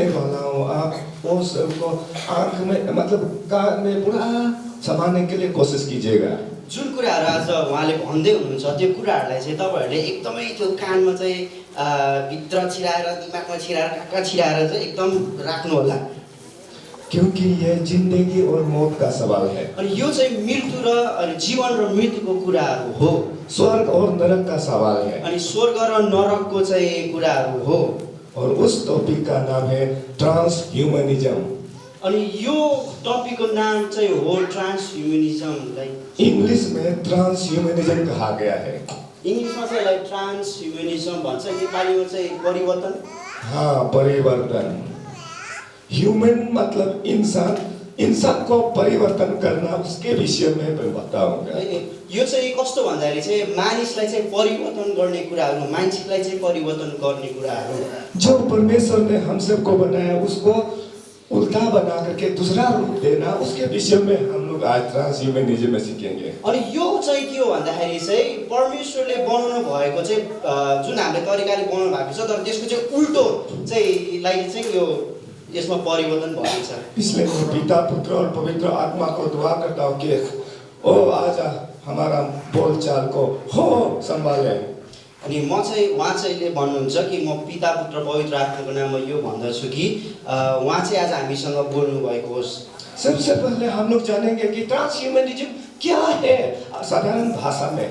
कहने वाला हूँ, आप वो सबको आंख में मतलब कान में पूरा समाने के लिए कोशिश कीजिएगा। जुन कुराहरू आज उहाँले भन्दै हुनुहुन्छ त्यो कुराहरूलाई चाहिँ तपाईहरूले एकदमै त्यो कानमा चाहिँ भित्र छिराएर दिमागमा छिराएर कहाँ छिराएर चाहिँ एकदम राख्नु होला। क्योंकि ये जिंदगी और मौत का सवाल है। अनि यो चाहिँ मृत्यु र अनि जीवन र मृत्युको कुराहरू हो। स्वर्ग और नरक का सवाल है। अनि स्वर्ग र नरकको चाहिँ कुराहरू हो। और उस टॉपिक का नाम है ट्रांसह्यूमनिज्म। अनि यो टपिकको नाम चाहिँ हो ट्रांसह्यूमनिज्म। लाइक इंग्लिश में ट्रांसह्यूमनिज्म कहा गया है। इंग्लिशमा चाहिँ लाइक ट्रांसह्यूमनिज्म भन्छ, नेपालीमा चाहिँ परिवर्तन। हाँ, परिवर्तन। ह्यूमन मतलब इंसान, इंसान को परिवर्तन करना, उसके विषय में मैं बताऊंगा। यो चाहिँ कस्तो भन्दाखेरि चाहिँ मानिसलाई चाहिँ परिवर्तन गर्ने कुराहरू, मान्छेलाई चाहिँ परिवर्तन गर्ने कुराहरू। जो परमेश्वर ने हम सबको बनाया उसको उल्टा बना करके दूसरा रूप देना, उसके विषय में हम लोग आज ट्रांसह्यूमनिज्म में सीखेंगे। अनि यो चाहिँ के हो भन्दाखेरि चाहिँ परमेश्वरले बनाउनु भएको चाहिँ जुन हामीले तरिकाले बनाउनु भएको छ, तर त्यसको चाहिँ उल्टो चाहिँ लागि चाहिँ यो यसमा परिवर्तन भएको छ। इसलिए मैं पिता, पुत्र और पवित्र आत्मा को दुआ करता हूँ कि ओ आज हमारा बोलचाल को हो संभाले। अनि म चाहिँ उहाँ चाहिँले भन्नुहुन्छ कि म पिता, पुत्र, पवित्र आत्माको नाममा यो भन्दछु कि उहाँ चाहिँ आज हामीसँग बोल्नु भएको होस्। सबसे पहले हम लोग जानेंगे कि ट्रांसह्यूमनिज्म क्या है साधारण भाषा में।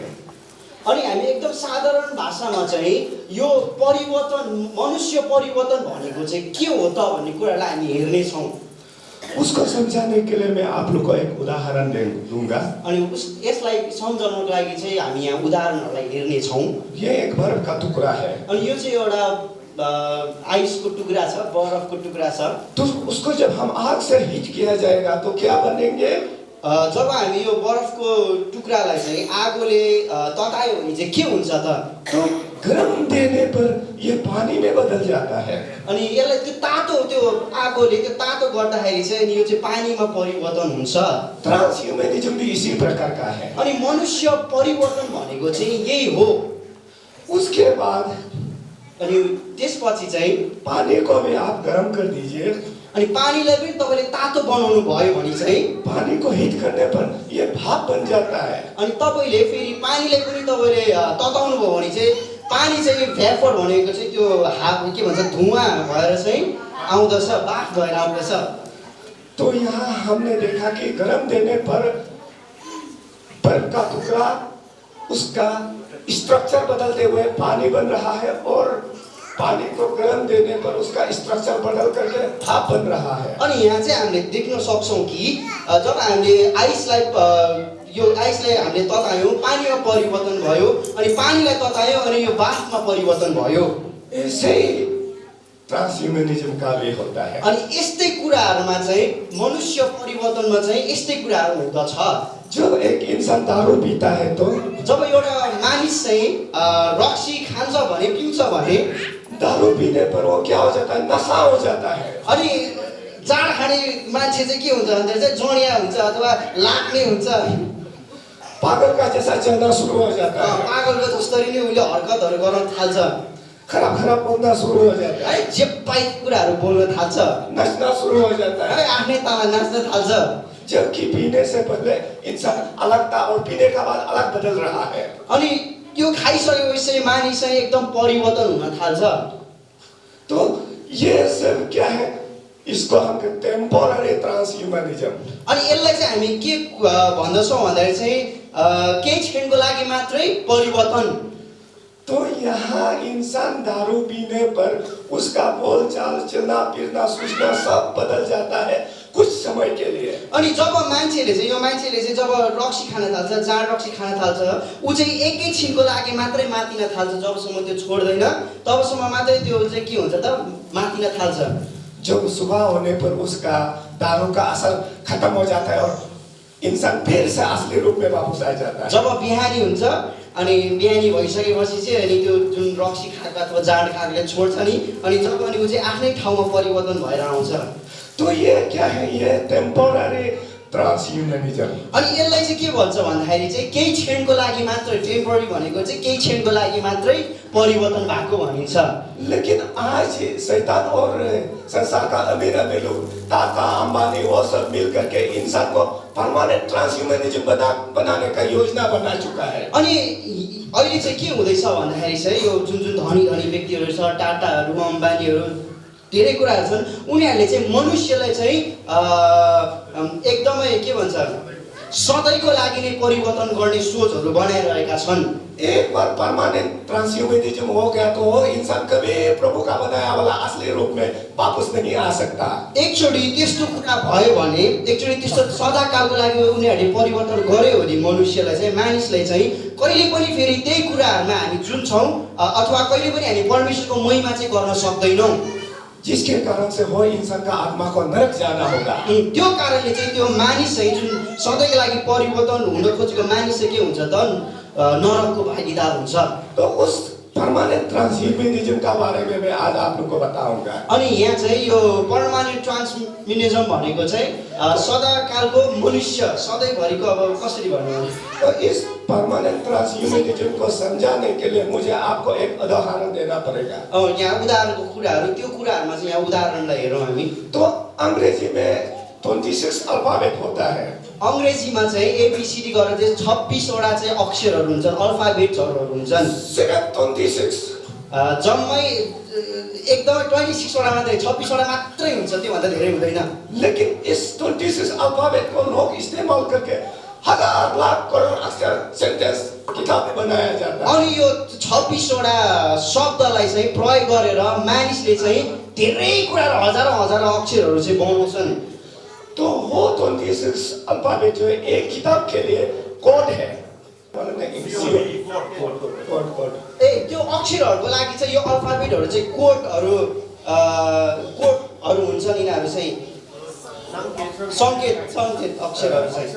अनि हामी एकदम साधारण भाषामा चाहिँ यो परिवर्तन, मनुष्य परिवर्तन भनेको चाहिँ के हो त भन्ने कुरालाई हामी हेर्ने छौँ। उसको समझाने के लिए मैं आप लोग को एक उदाहरण दूंगा। अनि यसलाई सम्झाउनको लागि चाहिँ हामी यहाँ उदाहरणहरूलाई हेर्ने छौँ। ये एक बर्फ का टुकड़ा है। अनि यो चाहिँ एउटा आइसको टुक्रा छ, बरफको टुक्रा छ। तो उसको जब हम आग से हीट किया जाएगा तो क्या बनेंगे? जब हामी यो बरफको टुक्रालाई चाहिँ आगोले ततायो भने चाहिँ के हुन्छ त? तो गर्म देने पर ये पानी में बदल जाता है। अनि यसलाई त्यो तातो, त्यो आगोले त्यो तातो गर्दाखेरि चाहिँ अनि यो चाहिँ पानीमा परिवर्तन हुन्छ। ट्रांसह्यूमनिज्म भी इसी प्रकार का है। अनि मनुष्य परिवर्तन भनेको चाहिँ यही हो। उसके बाद अनि त्यसपछि चाहिँ पानी को भी आप गर्म कर दीजिए। अनि पानीलाई पनि तपाईले तातो बनाउनु भयो भने चाहिँ पानी को हीट करने पर ये भाप बन जाता है। अनि तपाईले फेरि पानीलाई पनि तपाईले तताउनु भयो भने चाहिँ पानी चाहिँ भ्यापर भनेको चाहिँ त्यो के भन्छ धुवाँ भएर चाहिँ आउँदछ, बाफ भएर आउँदछ। तो यहाँ हमने देखा कि गर्म देने पर बर्फ का टुकड़ा उसका स्ट्रक्चर बदलते हुए पानी बन रहा है और पानी को गर्म देने पर उसका स्ट्रक्चर बदल करके भाप बन रहा है। अनि यहाँ चाहिँ हामीले देख्न सक्छौं कि जब हामीले आइसलाई हामीले ततायौं, पानीमा परिवर्तन भयो, अनि पानीलाई ततायौं अनि यो बाफमा परिवर्तन भयो। ऐसे ही ट्रांसह्यूमनिज्म का भी होता है। अनि यस्तै कुराहरुमा चाहिँ मनुष्य परिवर्तनमा चाहिँ यस्तै कुराहरु हुँदछ। जब एक इंसान दारू पीता है तो जब एउटा मानिस चाहिँ रक्सी खान्छ भने, पिउँछ भने, दारू पीने पर वो क्या हो जाता है? नशा हो जाता है। अनि जाड खाने मान्छे चाहिँ के हुन्छ भन्दा चाहिँ जोडिया हुन्छ अथवा लाग्ने हुन्छ, पागल का जैसा चलना शुरू हो जाता है। पागलको जस्तरी नै उले हरकतहरु गर्न थाल्छ, खराब खराब बोलना शुरू हो जाता है, जेपाई कुराहरु बोल्न थाल्छ, नच्ना शुरू हो जाता है, आफ्नै तालमा नाच्न थाल्छ। जबकि पीने से पहले इंसान अलग था और पीने के बाद अलग बदल रहा है। अनि यो खाइसकेपछि मानिस चाहिँ एकदम परिवर्तन हुन थाल्छ। तो ये सब क्या है? इसको हम कहते हैं टेम्पोररी ट्रांसह्यूमनिज्म। अनि यसलाई चाहिँ हामी के भन्दछौँ भन्दाखेरि चाहिँ केही क्षणको लागि मात्रै परिवर्तन। तो यहाँ इंसान दारू पीने पर उसका बोलचाल, चलना फिरना, सोचना सब बदल जाता है कुछ समय के लिए। अनि जब मान्छेले चाहिँ जब रक्सी खान थाल्छ, जाड रक्सी खान थाल्छ, उ चाहिँ एकैछिनको लागि मात्रै मातिन थाल्छ। जबसम्म त्यो छोड्दैन तबसम्म मात्रै त्यो चाहिँ के हुन्छ त, मातिन थाल्छ। जब सुबह होने पर उसका दारू का असर खत्म हो जाता है और इंसान फिर से असली रूप में वापस आ जाता है। जब बिहानी हुन्छ अनि बिहानी भइसकेपछि चाहिँ अनि त्यो जुन रक्सी खाएको अथवा जाड खाएकोले छोड्छ नि, अनि जब अनि उ चाहिँ आफ्नै ठाउँमा परिवर्तन भएर आउँछ। तो ये क्या है? ये टेम्पोररी ट्रांसह्यूमनिज्म। अनि यसलाई चाहिँ के भन्छ भन्दाखेरि चाहिँ केही क्षणको लागि मात्रै टेम्पोररी भनेको चाहिँ केही क्षणको लागि मात्रै परिवर्तन भएको भनिन्छ। लेकिन आज शैतान और संसार का अमीर अमीर लोग टाटा अंबानी वो सब मिल करके इंसान को परमानेंट ट्रांसह्यूमनिज्म बनाने का योजना बना चुका है। अनि अहिले चाहिँ के हुँदैछ भन्दाखेरि चाहिँ यो जुन जुन धनी धनी व्यक्तिहरू छ, टाटाहरू, अम्बानीहरू, धेरै कुराहरू छन्, उनीहरूले चाहिँ मनुष्यलाई चाहिँ एकदमै के भन्छ सधैँको लागि नै परिवर्तन गर्ने सोचहरू बनाइरहेका छन्। एक बार परमानेंट ट्रांसह्यूमनिज्म हो गया तो वो इंसान कभी प्रभु का बनाया वाला असली रूप में वापस नहीं आ सकता। एकचोटि त्यस्तो कुरा भयो भने, एकचोटि त्यस्तो सदाकालको लागि उनीहरूले परिवर्तन गर्यो भने मनुष्यलाई चाहिँ, मानिसलाई चाहिँ कहिले पनि फेरि त्यही कुराहरूमा हामी जुन छौँ अथवा कहिले पनि हामी परमेश्वरको महिमा चाहिँ गर्न सक्दैनौँ। जिसके कारण से वो इंसान का आत्मा को नरक जाना होगा। त्यो कारणले चाहिँ त्यो मानिस चाहिँ जुन सधैँको लागि परिवर्तन हुन खोजेको मानिस चाहिँ के हुन्छ त नरकको भागीदार हुन्छ। तो उस परमानेंट ट्रांसह्यूमनिज्म का बारे में मैं आज आप लोग को बताऊंगा। अनि यहाँ चाहिँ यो परमानेंट ट्रांसह्यूमनिज्म भनेको चाहिँ सदाकालको मनुष्य सधैँभरिको अब कसरी भन्नु। तो इस परमानेंट ट्रांसह्यूमनिज्म को समझाने के लिए मुझे आपको एक उदाहरण देना पड़ेगा। यहाँ उदाहरणको कुराहरू, त्यो कुराहरूमा चाहिँ यहाँ उदाहरणलाई हेरौँ हामी। तो अंग्रेजी में 26 अल्फाबेट होता है। अंग्रेजीमा चाहिँ एबीसीडी गरेर चाहिँ 26 वटा चाहिँ अक्षरहरू हुन्छन्, अल्फाबेट्सहरू हुन्छन्। 26 जम्मै एकदमै 26 वटा मात्रै, 26 वटा मात्रै हुन्छ, त्योभन्दा धेरै हुँदैन। लेकिन इस 26 अल्फाबेट को लोग इस्तेमाल करके हजार लाख करोड़ अक्षर सेंटेंस किताबें बनाया जाता है। अनि यो 26 वटा शब्दलाई चाहिँ प्रयोग गरेर मानिसले चाहिँ धेरै कुराहरू हजारौं हजारौं अक्षरहरू चाहिँ बनाउँछन्। तो वो 26 अल्फाबेट जो है एक किताब के लिए कोड है। ए त्यो अक्षरहरूको लागि चाहिँ यो अल्फाबेटहरू चाहिँ कोडहरू हुन्छन्। यिनीहरू चाहिँ सङ्केत अक्षरहरू चाहिँ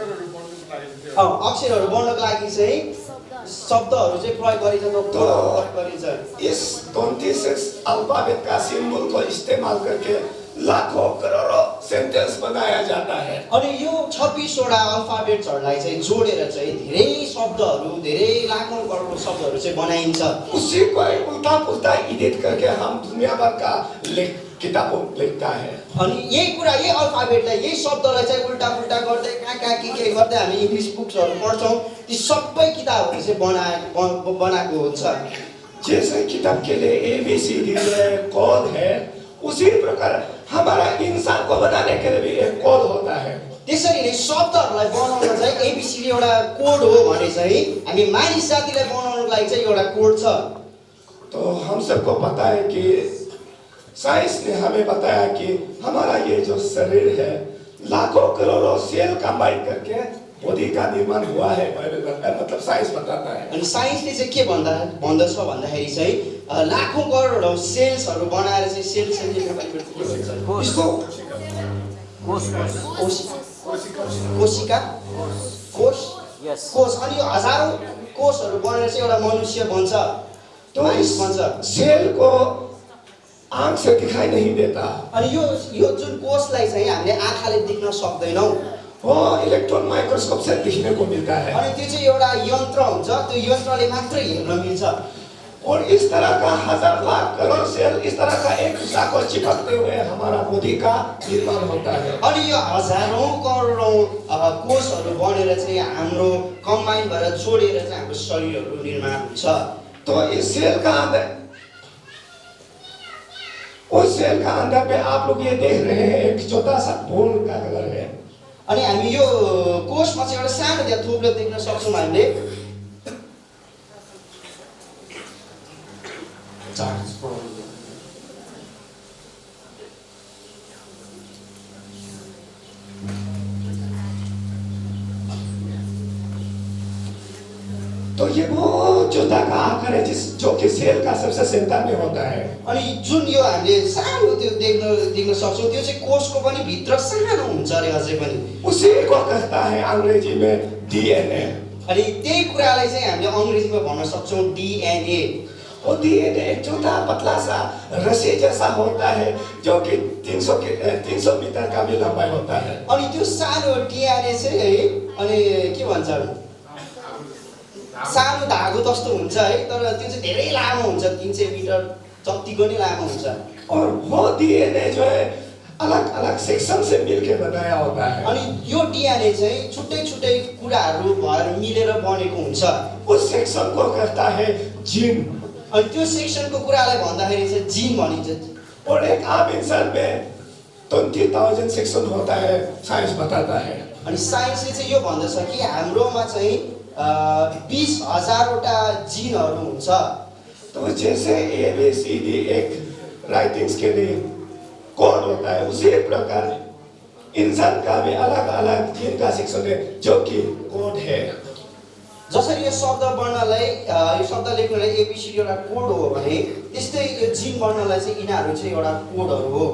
अक्षरहरू बनाउनको लागि चाहिँ शब्दहरू चाहिँ प्रयोग गरिन्छ। इस 26 अल्फाबेट का सिंबल को इस्तेमाल करके लाखों करोड़ों सेंटेंस बनाया जाता है। अनि यो 26 वटा अल्फाबेट्सहरूलाई चाहिँ जोडेर चाहिँ धेरै शब्दहरू, धेरै लाखौं करोडौं शब्दहरू चाहिँ बनाइन्छ। उसी को उल्टा पुल्टा एडिट करके हम दुनिया भर का किताबों लिखता है। अनि यही कुरा, यही अल्फाबेटलाई, यही शब्दलाई चाहिँ उल्टा पुल्टा गर्दै कहाँ के गर्दै हामी इङ्ग्लिस बुक्सहरू पढ्छौँ। ती सबै किताबहरू चाहिँ बनाएको हुन्छ। जैसे किताब के लिए ABCD कोड है, उसी प्रकार हमारा इंसान को बनाने के लिए भी एक कोड होता है। त्यसरी नै शब्दहरूलाई बनाउन चाहिँ एबीसीडी एउटा कोड हो भने चाहिँ हामी मानिस जातिलाई बनाउनको लागि चाहिँ एउटा कोड छ। तो हम सबको पता है कि साइंस ने हमें बताया कि हमारा ये जो शरीर है लाखों करोड़ों सेल कंबाइन करके बॉडी का निर्माण हुआ है, मतलब साइंस बताता है। अनि साइन्सले चाहिँ के भन्दछ भन्दाखेरि चाहिँ लाखौं करोडौं सेल्सहरू बनाएर चाहिँ सेल्स इसको कोशिका कोष अनि हजारौं कोषहरू बनेर चाहिँ एउटा मनुष्य बन्छ, तो इस बन्छ। सेल को आँख से दिखाई नहीं देता। अनि यो जुन कोषलाई चाहिँ हामीले आँखाले देख्न सक्दैनौँ, वो इलेक्ट्रॉन माइक्रोस्कोप से दिखने को मिलता है। अनि त्यो चाहिँ एउटा यन्त्र हुन्छ, त्यो यन्त्रले मात्रै हेर्न मिल्छ। और इस तरह का हजार लाख करोड़ सेल इस तरह का एक दूसरा को चिपकते हुए हमारा बॉडी का निर्माण होता है। अनि यो हजारौं करोडौं कोषहरू बनेर चाहिँ हाम्रो कम्बाइन भएर जोडेर चाहिँ हाम्रो शरीरहरू निर्माण हुन्छ। तो इस सेल का अंदर, उस सेल का अंदर पे आप लोग ये देख रहे हैं एक छोटा सा खून का कलर है। अनि हामी यो कोषमा चाहिँ एउटा सानो त्यहाँ थोप्लो देख्न सक्छौँ हामीले। तो ये वो छोटा का आकार है जो कि सेल का सबसे सेंटर में होता है। अनि जुन यो हामीले सानो त्यो देख्न सक्छौँ त्यो चाहिँ कोषको पनि भित्र सानो हुन्छ अरे अझै पनि। उसी को कहता है अंग्रेजी में DNA। अनि त्यही कुरालाई चाहिँ हामीले अङ्ग्रेजीमा भन्न सक्छौँ DNA। वो DNA एक छोटा पतला सा रस्सी जैसा होता है जो कि 3 300 मीटर का भी लंबाई होता है। अनि त्यो सानो डिएनए चाहिँ है अनि के भन्छ सानो धागो जस्तो हुन्छ है, तर त्यो चाहिँ धेरै लामो हुन्छ, 300 मिटर जतिको नै लामो हुन्छ। और वो डीएनए जो है अलग अलग सेक्शन से मिलके बनाया होता है। अनि यो डिएनए चाहिँ छुट्टै छुट्टै कुराहरू भएर मिलेर बनेको हुन्छ। उस सेक्शन को कहता है जीन। अनि त्यो सेक्सनको कुरालाई भन्दाखेरि चाहिँ जिन भनिन्छ। और एक आम इंसान में 20,000 सेक्शन होता है, साइंस बताता है। अनि साइन्सले चाहिँ यो भन्दछ कि हाम्रोमा चाहिँ 20,000वटा जिनहरू हुन्छ। तो जैसे ABCD एक राइटिंग्स के लिए कोड होता है, उसी प्रकार इंसान का भी अलग अलग जीन का सेक्शन है जो कि कोड है। जसरी यो शब्द वर्णलाई यो शब्द लेख्नलाई एबीसीडी एउटा कोड हो भने त्यस्तै यो जिन वर्णलाई चाहिँ यिनीहरू चाहिँ एउटा कोडहरू हो।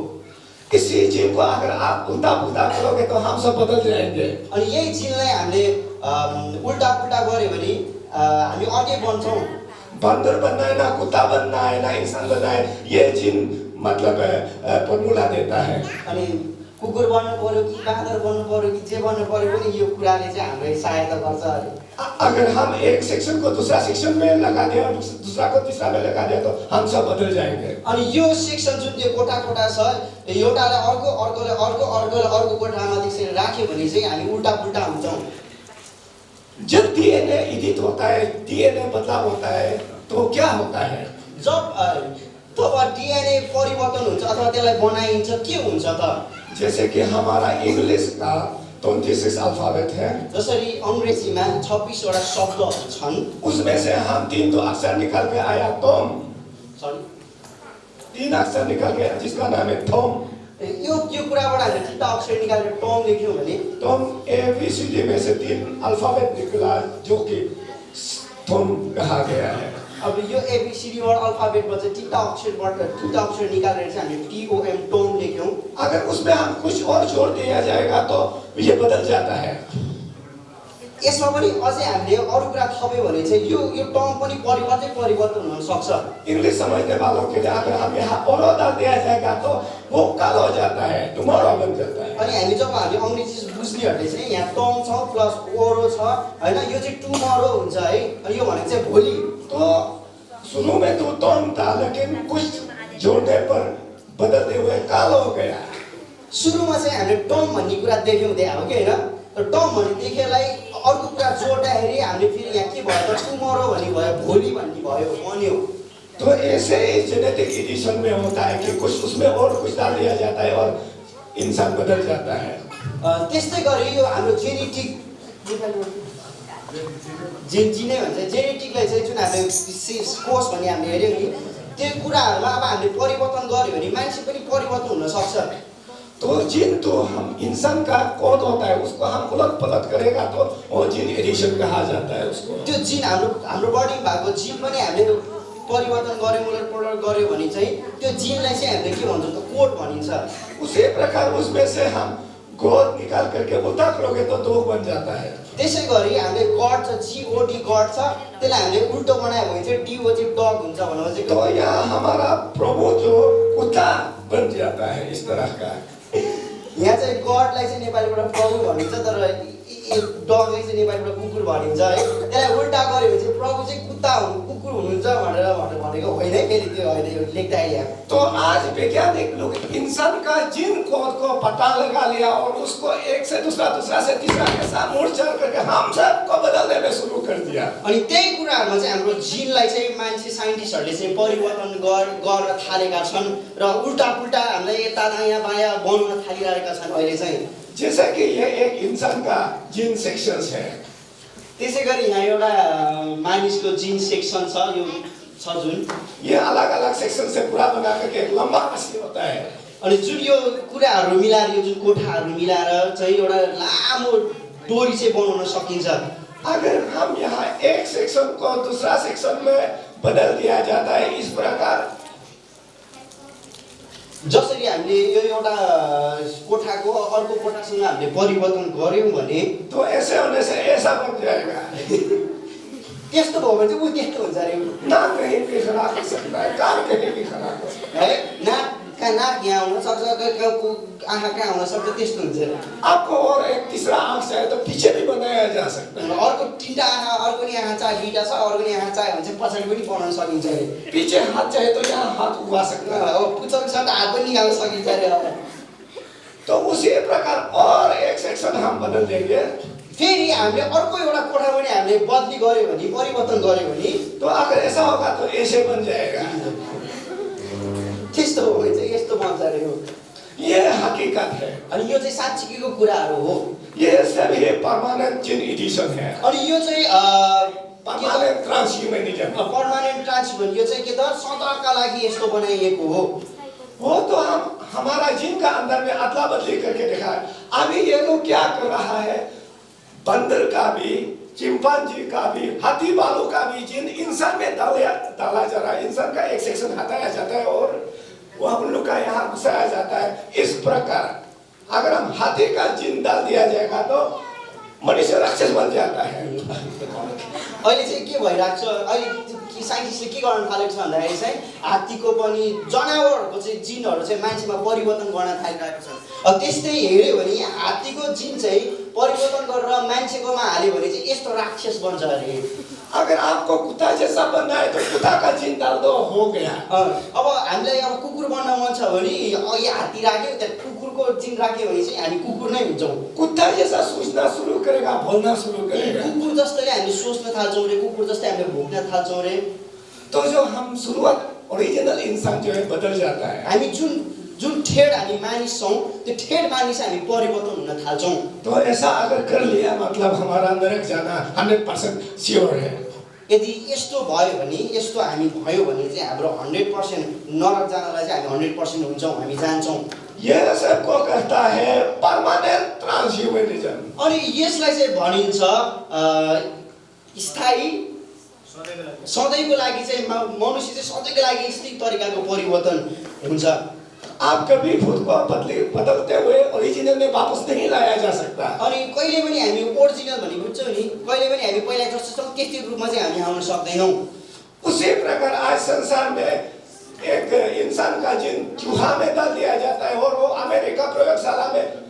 इसी जीन को अगर आप उल्टा पुल्टा करोगे तो हम सब बदल जाएंगे। अनि यही जिनलाई हामीले उल्टा पुल्टा गर्यो भने हामी अर्कै बन्छौँ। बंदर बनना है ना, कुत्ता बनना है ना, इंसान बनना है, ये जीन मतलब फॉर्मूला देता है। अनि कुकुर बन्नु पर्यो कि बाँदर बन्नु पर्यो कि जे बन्नु पर्यो पनि यो कुराले चाहिँ हामीलाई सहायता गर्छ अरे। अगर हम एक सेक्शन को दूसरा सेक्शन में लगा दिया और दूसरा को तीसरा में लगा दिया तो हम सब बदल जाएंगे। अनि यो सेक्सन जुन यो कोठा कोठा छ, एउटालाई अर्को अर्कोलाई अर्को अर्कोलाई अर्को कोठामा त्यसरी राख्यो भने चाहिँ हामी उल्टा पुल्टा हुन्छौँ। जब डीएनए एडिट होता है, डीएनए बदलाव होता है, तो क्या होता है? जब डीएनए परिवर्तन हुन्छ अथवा त्यसलाई बनाइन्छ के हुन्छ त? जैसे कि हमारा इंग्लिश का 26 अल्फाबेट है, जसरी अंग्रेजीमा 26 वटा शब्दहरू छन्, उसमें से हम 3 तो अक्षर निकाल के आया टॉम। सरी 3 अक्षर निकाल के जिसका नाम है टॉम। यो कुराबाट हामीले 3 अक्षर निकालेर टम लेख्यौँ भने टॉम ABCD में से 3 अल्फाबेट निकला जो कि टॉम कहा गया है। अब यो एबीसीडी बाट अल्फाबेटबाट चाहिँ 3 अक्षरबाट 3 अक्षर निकालेर चाहिँ हामीले TOM टोम लेख्यौँ। अगर उसमें हम कुछ और जोड़ दिया जाएगा तो ये बदल जाता है। यसमा पनि अझै हामीले अरु कुरा थप्यो भने चाहिँ यो टर्म पनि परिवर्तन हुन सक्छ। इंग्लिश समझने वालों के लिए अगर हम यहाँ और डाल दिया जाएगा तो वो कल हो जाता है, टुमारो बन जाता है। अनि हामी जब हामी अंग्रेजी बुझ्नेहरूले चाहिँ यहाँ टर्म छ प्लस ओरो छ हैन, यो चाहिँ टुमारो हुन्छ है। अनि यो भनेको चाहिँ भोलि। तो शुरू में तो टॉम था लेकिन कुछ जोड़ने पर बदलते हुए काल हो गया। सुरुमा चाहिँ हामीले टर्म भन्ने कुरा देख्यौँ त्यहाँ हो कि हैन, तर टर्म भन्ने देखेलाई अर्को कुरा जोड्दाखेरि हामीले फेरि यहाँ के भयो त टुमारो भन्ने भयो, भोलि भन्ने भयो, बन्यो। तो ऐसे ही जेनेटिक एडिशन में होता है कि कुछ उसमें और कुछ डाल दिया जाता है और इंसान बदल जाता है। त्यस्तै गरी यो हाम्रो जेनेटिक जिनै भन्छ, जेनेटिकलाई चाहिँ जुन हामीले कोष भन्ने हामीले हेर्यौँ नि, त्यो कुराहरूमा अब हामीले परिवर्तन गर्यो भने मान्छे पनि परिवर्तन हुन सक्छ। तो जीन तो हम इंसान का कोड होता है, उसको हम उलट पलट करेगा तो वो जीन एडिशन कहा जाता है उसको। त्यो जिन हाम्रो बडीमा भएको जिन पनि हामीले परिवर्तन गर्यौँ उलट पलट गर्यो भने चाहिँ त्यो जिनलाई चाहिँ हामीले के भन्छौँ त कोड भनिन्छ। उसी प्रकार उसमें से हम गोद निकाल करके उल्टा करोगे तो दो बन जाता है। त्यसै गरी हामीले गड छ, GOD गड छ, त्यसलाई हामीले उल्टो बनायो भने चाहिँ DO चाहिँ डग हुन्छ भनेर चाहिँ। तो यहाँ हमारा प्रभु जो कुत्ता बन जाता है इस तरह का। यहाँ चाहिँ गडलाई चाहिँ नेपालीबाट प्रभु भनिन्छ, तर डगलाई चाहिँ नेपालीबाट कुकुर भनिन्छ है। त्यसलाई उल्टा गर्यो भने चाहिँ प्रभु चाहिँ कुकुर हुनुहुन्छ भनेर भनेको होइन, फेरि त्यो होइन, यो लेख्दा यहाँ। तो आज वैज्ञानिक लोग इंसान का जीन कोड को पता लगा लिया और उसको एक से दूसरा से तीसरा ऐसा मोड़ चल करके हम सबको बदलने में शुरू कर दिया। अनि त्यही कुराहरूमा चाहिँ हाम्रो जिनलाई चाहिँ मान्छे साइन्टिस्टहरूले चाहिँ परिवर्तन गर्न थालेका छन् र उल्टा पुल्टा हामीलाई यता दायाँ बायाँ बनाउन थालिरहेका छन् अहिले चाहिँ। जैसा कि ये एक इंसान का जीन सेक्शंस है, त्यसै गरी यहाँ एउटा मानिसको जिन सेक्सन छ, यो छ जुन ये अलग अलग सेक्शन से पूरा बना करके एक लंबा रस्सी होता है। अनि जुन यो कुराहरू मिलाएर यो जुन कोठाहरू मिलाएर चाहिँ एउटा लामो डोरी चाहिँ बनाउन सकिन्छ। अगर हम यहाँ एक सेक्शन को दूसरा सेक्शन में बदल दिया जाता है इस प्रकार, जसरी हामीले यो एउटा कोठाको अर्को कोठासँग हामीले परिवर्तन गर्यौँ भने तो ऐसे होने से ऐसा बन जाएगा। त्यस्तो भयो भने चाहिँ ऊ त्यस्तो हुन्छ अरे। ना कहीं भी खड़ा हो सकता है, काम कहीं भी खड़ा हो सकता है, नाक कहाँ नाक यहाँ हुन सक्छ, आँखा कहाँ हुन सक्छ, त्यस्तो हुन्छ। आपको और एक तीसरा आँख चाहे तो पीछे भी बनाया जा सकता है। अर्को तिनवटा आँखा, अर्को नि आँखा चाहे दुईवटा छ, अर्को नि आँखा चाहे भने चाहिँ पछाडि पनि बनाउन सकिन्छ अरे। पीछे हाथ चाहे तो यहाँ हाथ उगा सकता है। अब पुच्छर छ त हात पनि निकाल्न सकिन्छ अरे। तो उसी प्रकार और एक सेक्शन हम बदल देंगे। फेरि हामीले अर्को एउटा कोठा पनि हामीले बदली गऱ्यो भने, परिवर्तन गऱ्यो भने, तो अगर ऐसा होगा तो ऐसे बन जाएगा। त्यस्तो हो भने चाहिँ यस्तो बन्छ अरे हो। ये हकीकत है। अनि यो चाहिँ साँच्चीको कुराहरू हो। ये सभी परमानेंट जिन एडिशन है, अनि यो चाहिँ परमानेंट ट्रांसह्यूमनिज्म। पर्मानेन्ट ट्रान्सफर, यो चाहिँ के त सदाका लागि यस्तो बनाइएको हो। वो तो हम हमारा जिन का अंदर में अदला बदली करके देखा है। अभी ये लोग क्या कर रहा है, बंदर का भी, चिंपांजी का भी, हाथी बालों का भी जिन इंसान में डाला जा रहा है। इंसान का एक सेक्शन हटाया जाता है और वो हम लोग का यहाँ घुसाया जाता है। इस प्रकार अगर हम हाथी का जिन डाल दिया जाएगा तो मनुष्य राक्षस बन जाता है। अहिले चाहिँ के भइरहेको छ, अहिले साइन्टिस्टले के गर्न थालेको छ भन्दाखेरि चाहिँ हात्तीको पनि, जनावरहरूको चाहिँ जिनहरू चाहिँ मान्छेमा परिवर्तन गर्न थालिरहेको छ। अब त्यस्तै हेऱ्यो भने हात्तीको जिन चाहिँ परिवर्तन गरेर मान्छेकोमा हाल्यो भने चाहिँ यस्तो राक्षस बन्छ अरे। अगर आपको कुत्ता जैसा बनना है तो कुत्ता का जिन डाल दो, हो गया। अब हामीलाई अब कुकुर बन्न मन छ भने अघि हात्ती राख्यो, त्यहाँ कुकुरको जिन राख्यो भने चाहिँ हामी कुकुर नै हुन्छौँ। कुत्ता जैसा सोचना शुरू करेगा, बोलना शुरू करेगा। कुकुर जस्तै हामी सोच्न थाल्छौँ रे, कुकुर जस्तै हामीले भोग्न थाल्छौँ रे। तो जो हम शुरुआत ओरिजिनल इंसान जो है बदल जाता है। हामी जुन ठेड हामी मानिस छौँ, त्यो ठेड मानिस हामी परिवर्तन हुन थाल्छौँ। तो ऐसा अगर कर लिया मतलब हमारा नरक जाना 100% श्योर है। यदि यस्तो भयो भने, यस्तो हामी भयो भने चाहिँ हाम्रो 100% नरक जानलाई चाहिँ हामी 100% हुन्छौँ, हामी जान्छौँ। यह सबको कहता है परमानेंट ट्रांसह्यूमनिज्म। अनि यसलाई चाहिँ भनिन्छ स्थायी, सधैँको लागि चाहिँ मनुष्य चाहिँ सधैँको लागि यस्तै तरिकाको परिवर्तन हुन्छ। आप कभी खुद को बदलते हुए ओरिजिनल में वापस नहीं लाया जा सकता। अनि कहिले पनि हामी ओरिजिनल भन्ने बुझ्छौँ नि, कहिले पनि हामी पहिला जस्तो छौँ त्यस्तै रूपमा चाहिँ हामी आउन सक्दैनौँ। उसी प्रकार आज संसार में एक इंसान का जिन चूहा में डाल दिया जाता है और वो अमेरिका प्रयोगशाला में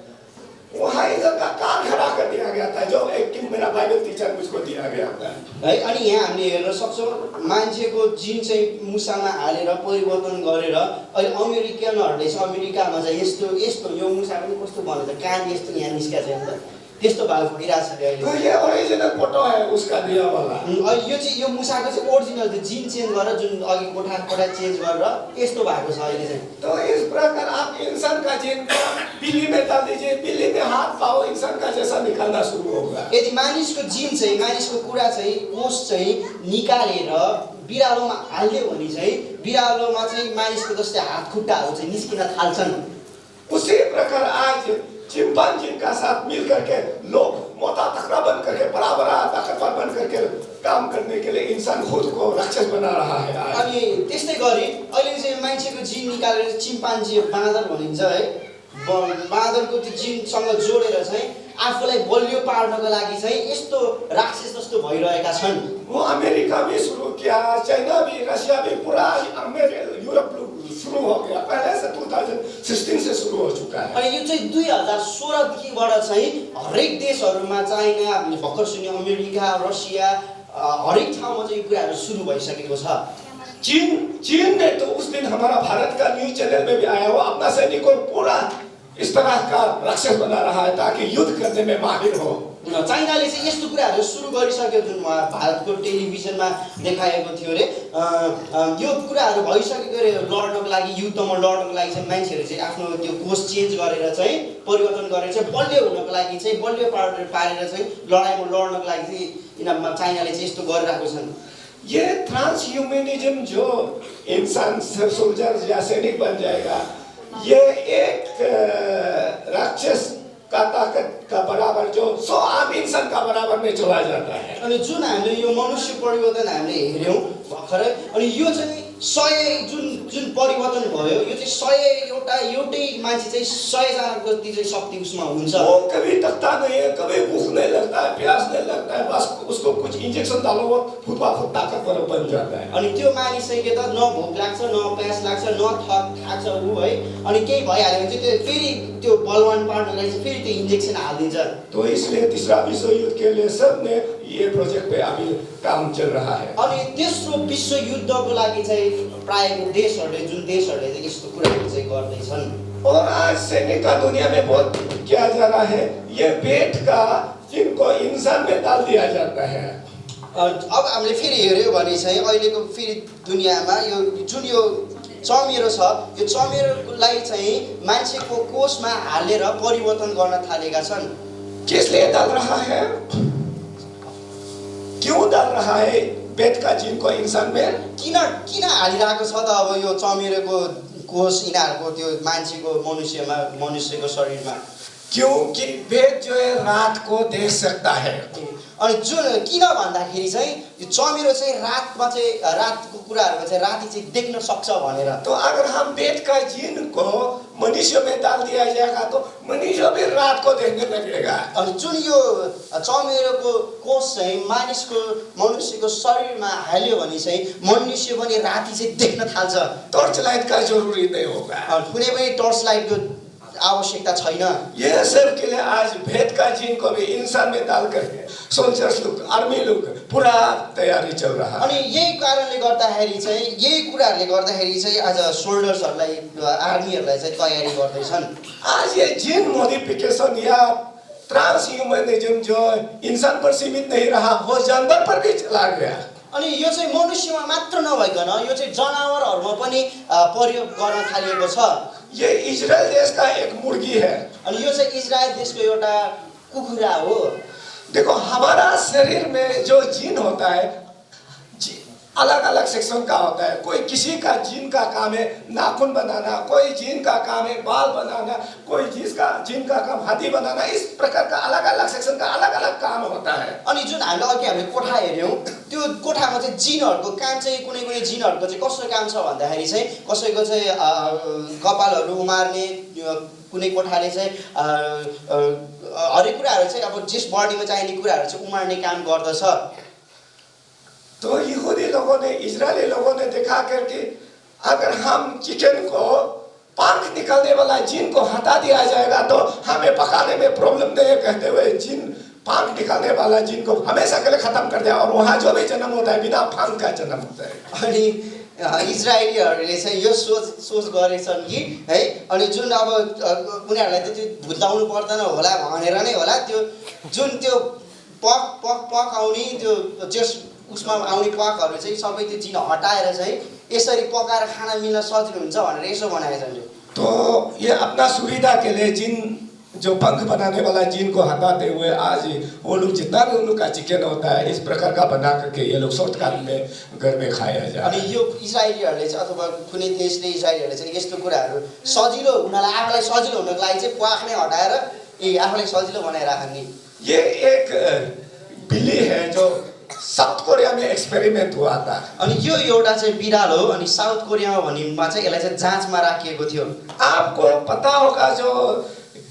वहाँ इधर का कान खड़ा कर दिया गया था, जो एक मेरा बाइबल टीचर मुझको दिया गया था है। अनि यहाँ हामीले हेर्न सक्छौँ मान्छेको जिन चाहिँ मुसामा हालेर परिवर्तन गरेर अहिले अमेरिकनहरूले चाहिँ अमेरिकामा चाहिँ यस्तो यस्तो यो मुसा पनि कस्तो भन्छ, कान यस्तो यहाँ निस्किएको छ नि त, त्यस्तो भएको भइरहेछ अरे तो अहिले। ये ओरिजिनल फोटो है उसका दिया वाला। अहिले यो चाहिँ यो मुसाको चाहिँ ओरिजिनल त्यो जिन चेन्ज गरेर जुन अघि कोठा चेन्ज गरेर यस्तो भएको छ अहिले चाहिँ। तो इस प्रकार आप इंसान का जिन को बिल्ली में डाल दीजिए, बिल्ली में हाथ पाओ इंसान का जैसा निकलना शुरू होगा। यदि मानिसको जिन चाहिँ, मानिसको कुरा चाहिँ, कोष चाहिँ निकालेर बिरालोमा हाल्यो भने चाहिँ बिरालोमा चाहिँ मानिसको जस्तै हात खुट्टाहरू चाहिँ निस्किन थाल्छन्। उसी प्रकार आज चिंपांजी का साथ मिल करके लोग मोटा तकड़ा बन करके बराबर ताकतवर बन करके काम करने के लिए इंसान खुद को राक्षस बना रहा है। अनि त्यस्तै गरी अहिले चाहिँ मान्छेको जिन निकालेर चिम्पान्जी बाँदर भनिन्छ है, बाँदरको त्यो जिनसँग जोडेर चाहिँ आफूलाई बलियो पार्नको लागि चाहिँ यस्तो राक्षस जस्तो भइरहेका छन्। वो अमेरिका भी शुरू किया, चाइना भी, रशिया भी, पूरा यूरोप शुरू हो गया, पहले से 2016 से शुरू हो चुका है। अनि यो चाहिँ 2016 देखिबाट चाहिँ हरेक देशहरूमा, चाइना, भर्खर सुन्यो अमेरिका, रसिया, हरेक ठाउँमा चाहिँ यो कुराहरू सुरु भइसकेको छ। चीन ने तो उस दिन हमारा भारत का न्यूज चैनल में भी आया, वो अपना सैनिकों को पूरा इस तरह का राक्षस बना रहा है ताकि युद्ध करने में माहिर हो। चाइनाले चाहिँ यस्तो कुराहरू सुरु गरिसक्यो जुन भारतको टेलिभिजनमा देखाएको थियो रे। यो कुराहरू भइसकेको रे, लड्नको लागि, युद्धमा लड्नको लागि चाहिँ मान्छेहरू चाहिँ आफ्नो त्यो कोष चेन्ज गरेर चाहिँ परिवर्तन गरेर चाहिँ बलियो हुनको लागि चाहिँ बलियो पारेर चाहिँ लडाइँमा लड्नको लागि चाहिँ यिनीहरू चाइनाले चाहिँ यस्तो गरिरहेको छन्। ये ट्रांसह्यूमनिज्म जो इंसान सोल्जर या सैनिक बन जाएगा, ये एक राक्षस का ताकत का बराबर जो 100 आम इंसान का बराबर में चला जाता है। अनि जुन हामीले यो मनुष्य परिवर्तन हामीले हेर्यौँ भर्खरै, अनि यो चाहिँ 100 जुन परिवर्तन भयो यो चाहिँ 100 एउटै मान्छे चाहिँ 100 जनाको जति चाहिँ शक्ति उसमा हुन्छ। वो कभी थकता नहीं है, कभी भूख नहीं लगता है, प्यास नहीं लगता है, बस उसको कुछ इंजेक्शन डालो वो खुद ब खुद ताकतवर बन जाता है। अनि त्यो मानिस चाहिँ के त न भोक लाग्छ न प्यास लाग्छ न थाक्छ ऊ है, अनि केही भइहाल्यो भने चाहिँ त्यो फेरि त्यो बलवान पार्नलाई चाहिँ फेरि त्यो इन्जेक्सन हालिदिन्छ। तो इसलिए तीसरा विश्व युद्ध के लिए सब ने ये प्रोजेक्ट पे अभी काम चल रहा है। अनि तेस्रो विश्व युद्धको लागि चाहिँ प्रायको देशहरूले जुन देशहरूले चाहिँ यस्तो कुराहरू चाहिँ गर्दैछन्। और आज सैनिक का दुनिया में बहुत किया जा रहा है, ये पेट का जिनको इंसान में डाल दिया जाता है। अब हामीले फेरि हेर्यो भने चाहिँ अहिलेको फेरि दुनियाँमा यो जुन यो चमेरो छ यो चमेरोलाई चाहिँ मान्छेको कोषमा हालेर परिवर्तन गर्न थालेका छन्। किस लिए डाल रहा है, क्यों डाल रहा है पेट का जीन को इंसान में? किन हालिरहेको छ त अब यो चमेरोको कोष यिनीहरूको त्यो मान्छेको मनुष्यको शरीरमा? क्योंकि पेट जो है रात को देख सकता है। अनि जुन किन भन्दाखेरि चाहिँ यो चमेरो चाहिँ रातमा चाहिँ रातको कुराहरुमा चाहिँ राति चाहिँ देख्न सक्छ भनेर। तो अगर हम पेट का जीन को मनुष्य में डाल दिया जाएगा तो मनुष्य भी रात को देखने लगेगा। अनि जुन यो चमेरोको कोष चाहिँ मनुष्यको शरीरमा हाल्यो भने चाहिँ मनुष्य पनि राति चाहिँ देख्न थाल्छ। टॉर्च लाइट का जरूरी नहीं होगा, कुनै पनि टर्च लाइटको आवश्यकता छैन। यह सब के लिए आज भेद का जीन को भी इंसान में डाल करके सोल्जर्स लोग, आर्मी लोग पूरा तैयारी चल रहा है। अनि यही कारणले गर्दाखेरि चाहिँ यही कुराहरुले गर्दाखेरि चाहिँ आज सोल्जर्सहरुलाई आर्मीहरुलाई चाहिँ तयारी गर्दैछन्। आज ये जीन मॉडिफिकेशन या ट्रांसह्यूमनिज्म जो इंसान पर सीमित नहीं रहा, वो जानवर पर भी चला गया। अनि यो चाहिँ मनुष्यमा मात्र नभइकन यो चाहिँ जनावरहरुमा पनि प्रयोग गर्न थालिएको छ। ये इजरायल देश का एक मुर्गी है। अनि यो चाहिँ इजरायल देशको एउटा कुखुरा हो। देखो हमारा शरीर में जो जीन होता है अलग अलग सेक्शन का होता है। कोई किसी का जीन का काम है नाखून बनाना, कोई जीन का काम है बाल बनाना, कोई जीन का काम हाथी बनाना। इस प्रकार का अलग अलग सेक्शन का अलग अलग काम होता है। अनि जुन हामीले कोठा हेर्यौं त्यो कोठामा चाहिँ जिनहरुको काम चाहिँ कुनै जिनहरुको चाहिँ कस्तो काम छ भन्दाखेरि चाहिँ कसैको चाहिँ कपालहरु उमार्ने, कुनै कोठाले चाहिँ हरेक कुराहरु चाहिँ अब जस बडीमा चाहिने कुराहरु चाहिँ उमार्ने काम गर्दछ। तो यहूदी लोगों ने, इजरायली लोगों ने देखा करके अगर हम चिकन को पंख निकलने वाला जीन को हटा दिया जाएगा तो हमें पकाने में प्रॉब्लम नहीं है, कहते हुए जीन पंख निकलने वाला जीन को हमेशा के लिए खत्म कर दिया। और वहाँ जो भी जन्म होता है बिना पंख का जन्म होता है। अनि इजरायलीहरुले चाहिँ यो सोच गरेछन् कि है, अनि जुन अब उनीहरुलाई त्यो भुत्लाउनु पर्दैन होला भनेर नै होला त्यो जुन त्यो पकाउने त्यो जस उसमा आउने पाकहरु चाहिँ सबै त्यो जिन हटाएर चाहिँ यसरी पकाएर खाना मिल्न सजिलो हुन्छ भनेर यसो बनाएछन्। तो ये अपना सुविधा के लिए जिन जो पंख बनाने वाला जीन को हटाते हुए आज वो लोग जितना भी उन लोग का चिकन होता है इस प्रकार का बना करके ये लोग शॉर्टकट में घर में खाया जाए। अनि यो इजरायलीहरुले चाहिँ अथवा कुनै देशले इजरायलीहरुले चाहिँ यस्तो कुराहरु सजिलो हुनलाई आफूलाई सजिलो हुनको लागि चाहिँ प्वाख नै हटाएर आफूलाई सजिलो बनाएर राख्ने। ये एक बिल्ली है जो साउथ कोरिया में एक्सपेरिमेंट हुआ था। अनि यो एउटा चाहिँ बिराल हो अनि साउथ कोरियामा भनिमा चाहिँ यसलाई चाहिँ जाँचमा राखिएको थियो। आपको पता होगा जो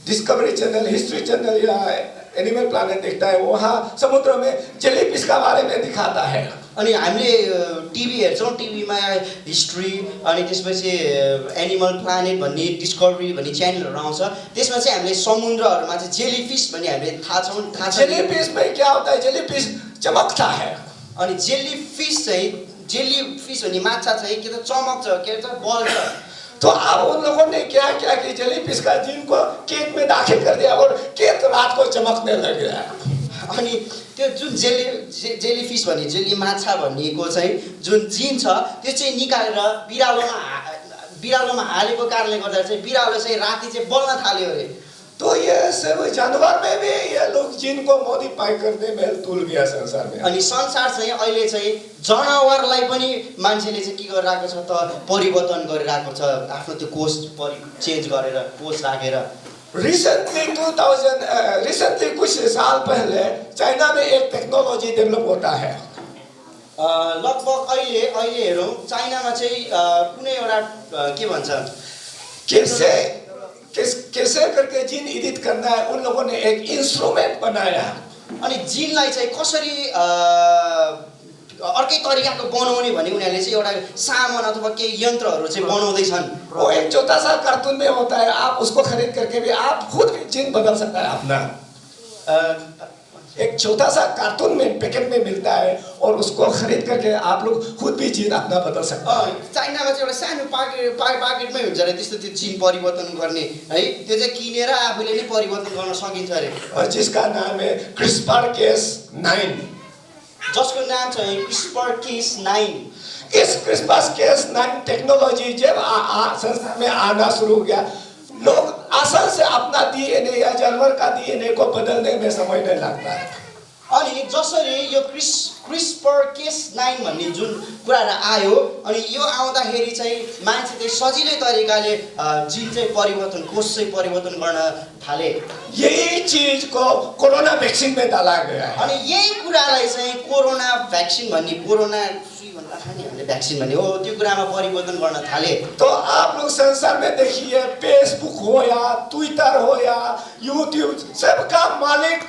डिस्कवरी चैनल, हिस्ट्री चैनल या एनिमल प्लैनेट देखता है वहाँ समुद्र में जेलीफिश का बारे में दिखाता है। अनि हामीले टिभी हेर्छौं, टिभीमा हिस्ट्री अनि त्यसपछि एनिमल प्लानेट भन्ने डिस्कभरी भन्ने च्यानलहरु आउँछ। त्यसमा चाहिँ हामीले समुद्रहरुमा चाहिँ जेलीफिश भन्ने हामीले थाहा छ। जेलीफिश में क्या होता है, जेलीफिश चमकता है। अनि जेलीफिश भन्ने माछा चाहिँ के त चमक्छ, के त बल्छ। तो अब उन लोगों ने क्या किया कि जेलीफिश का जीन को केक में दाखिल कर दिया और केक रात को चमकने लग गया। अनि त्यो जुन जेलीफिश भन्ने जेली माछा भन्नेको चाहिँ जुन जिन छ त्यो चाहिँ निकालेर बिरालोमा हालेको कारणले गर्दा चाहिँ बिरालो चाहिँ राति चाहिँ बल्न थाल्यो अरे। तो ये सब जानवर में भी ये लोग जीन को मॉडिफाई करने में तुल गया संसार में। अनि संसार चाहिँ अहिले चाहिँ जनावरलाई पनि मान्छेले चाहिँ के गरिरहेको छ त परिवर्तन गरिरहेको छ, आफ्नो त्यो कोष चेन्ज गरेर कोष राखेर। रिसेंटली कुछ साल पहले चाइना में एक टेक्नोलॉजी डेवलप होता है। लगभग अहिले हेरौँ चाइनामा चाहिँ कुनै एउटा के भन्छ कैसे करके जिन एडिट करना है उन लोगों ने एक इंस्ट्रूमेंट बनाया अनि जिनलाई चाहिँ कसरी अर्कै तरिकाको बनाउने भने उनीहरूले चाहिँ एउटा सामान अथवा केही यन्त्रहरू चाहिँ बनाउँदैछन्। वो एक छोटा सा कार्टून में होता है, आप उसको खरीद करके भी आप खुद भी जिन बदल सकता है अपना। एक छोटा सा कार्टून में पैकेट में मिलता है और उसको खरीद करके आप लोग खुद भी जिन अपना बदल सकते हैं। चाइनामा चाहिँ एउटा सानो पाकेटमै हुन्छ अरे त्यस्तो त्यो जिन परिवर्तन गर्ने है, त्यो चाहिँ किनेर आफूले नै परिवर्तन गर्न सकिन्छ अरे। और जिसका नाम है क्रिस्पर केस 9, जसको नाम चाहिँ क्रिस्पर केस 9। इस क्रिस्पर केस 9 टेक्नोलॉजी जब संसार में आना शुरू हो गया, लोग आसान से अपना डीएनए या जानवर का डीएनए को बदलने में समय नहीं लगता है। अनि जसरी यो क्रिस्पर केस 9 भन्ने जुन कुराहरू आयो, अनि यो आउँदाखेरि चाहिँ मान्छे चाहिँ सजिलै तरिकाले जिन चाहिँ परिवर्तन, कोष चाहिँ परिवर्तन गर्न थाले। यही चीज को कोरोना वैक्सीन में डाला गया है। अनि यही कुरालाई चाहिँ कोरोना भ्याक्सिन भन्ने, कोरोना सुई भन्दा खाने भन्ने भ्याक्सिन भन्ने हो, त्यो कुरामा परिवर्तन गर्न थाले। तो आप लोग संसार में देखिए, फेसबुक हो या ट्विटर हो या यूट्यूब, सबका मालिक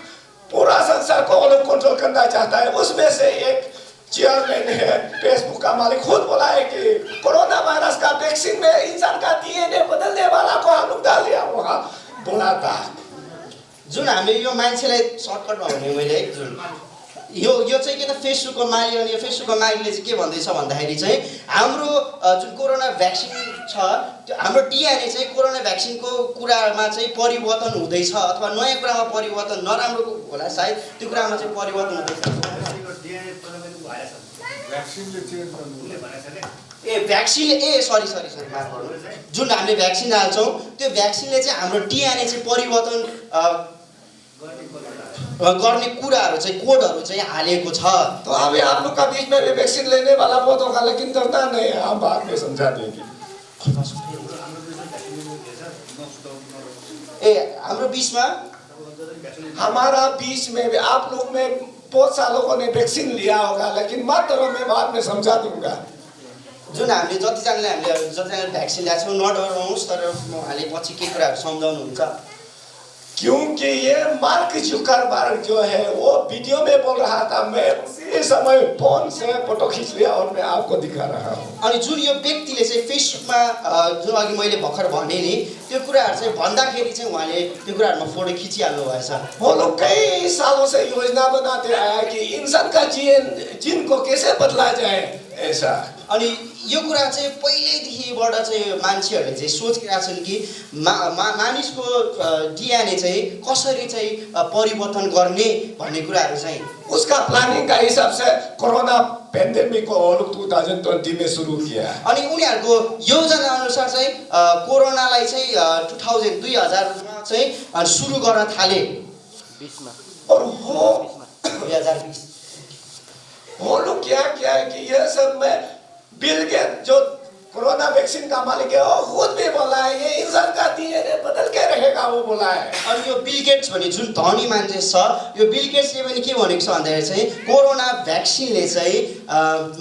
पूरा संसार को वो लोग कंट्रोल करना चाहता है। उसमें से एक चेयरमैन है फेसबुक का मालिक, खुद बोला है कि कोरोना वायरस का वैक्सीन में इंसान का डीएनए बदलने वाला को हम लोग डाल दिया, वहाँ बोला था। जुन हामीले यो मान्छेलाई सर्टकटमा भने मैले जुन यो चाहिँ के त फेसबुकको मालिक, अनि यो फेसबुकको मालिकले चाहिँ के भन्दैछ भन्दाखेरि चाहिँ हाम्रो जुन कोरोना भ्याक्सिन छ, त्यो हाम्रो डिएनए चाहिँ कोरोना भ्याक्सिनको कुरामा चाहिँ परिवर्तन हुँदैछ, अथवा नयाँ कुरामा परिवर्तन, नराम्रो होला सायद, त्यो कुरामा चाहिँ परिवर्तन हुँदैछ। सरी जुन हामीले भ्याक्सिन हाल्छौँ, त्यो भ्याक्सिनले चाहिँ हाम्रो डिएनए चाहिँ परिवर्तन गर्ने कुराहरू चाहिँ, कोडहरू चाहिँ हालेको छ। तो अभी आप लोग का बीच में भी वैक्सीन लेने वाला बहुत होगा, लेकिन डरना नहीं है, हम बाद में समझा देंगे। हाम्रो बीचमा, हमारा बीच में भी आप लोग में बहुत सा लोगों ने वैक्सीन लिया होगा, लेकिन मत डरो, मैं बाद में समझा दूंगा। जुन हामीले जतिजनाले भ्याक्सिन ल्याएको छौँ, नडराउनुहोस्, तर उहाँले पछि के कुराहरू सम्झाउनुहुन्छ। क्योंकि ये मार्क जुकरबर्ग जो है वो वीडियो में बोल रहा था, मैं उसी समय फोन से फोटो खींच लिया और मैं आपको दिखा रहा हूँ। अनि जुन यो व्यक्तिले चाहिँ फेसबुकमा जुन अघि मैले भर्खर भने नि त्यो कुराहरू चाहिँ भन्दाखेरि चाहिँ उहाँले त्यो कुराहरूमा फोटो खिचिहाल्नु भएछ। वो लोग कई सालों से योजना बनाते आया कि इंसान का जीन को कैसे बदला जाए ऐसा। अनि यो कुरा चाहिँ पहिल्यैदेखिबाट चाहिँ मान्छेहरूले चाहिँ सोचिरहेका छन् कि मानिसको डिएनए चाहिँ कसरी चाहिँ परिवर्तन गर्ने भन्ने कुराहरू चाहिँ उसका प्लानिंग का हिसाब से कोरोना पेंडेमिक को 2020 में शुरू किया। अनि उनीहरूको योजना अनुसार चाहिँ कोरोनालाई चाहिँ 2000 मा चाहिँ सुरु गर्न थाले। 20 मा और वो 2020 वो लोग क्या किया है कि ये सब में बिल गेट्स जो कोरोना वैक्सीन का मालिक है वो खुद भी बोला है ये इंसान का डीएनए बदल के रहेगा, वो बोला है। अनि यो बिल गेट्स भन्ने जुन धनी मान्छे छ, यो बिल गेट्सले पनि के भनेको छ भन्दाखेरि चाहिँ कोरोना भ्याक्सिनले चाहिँ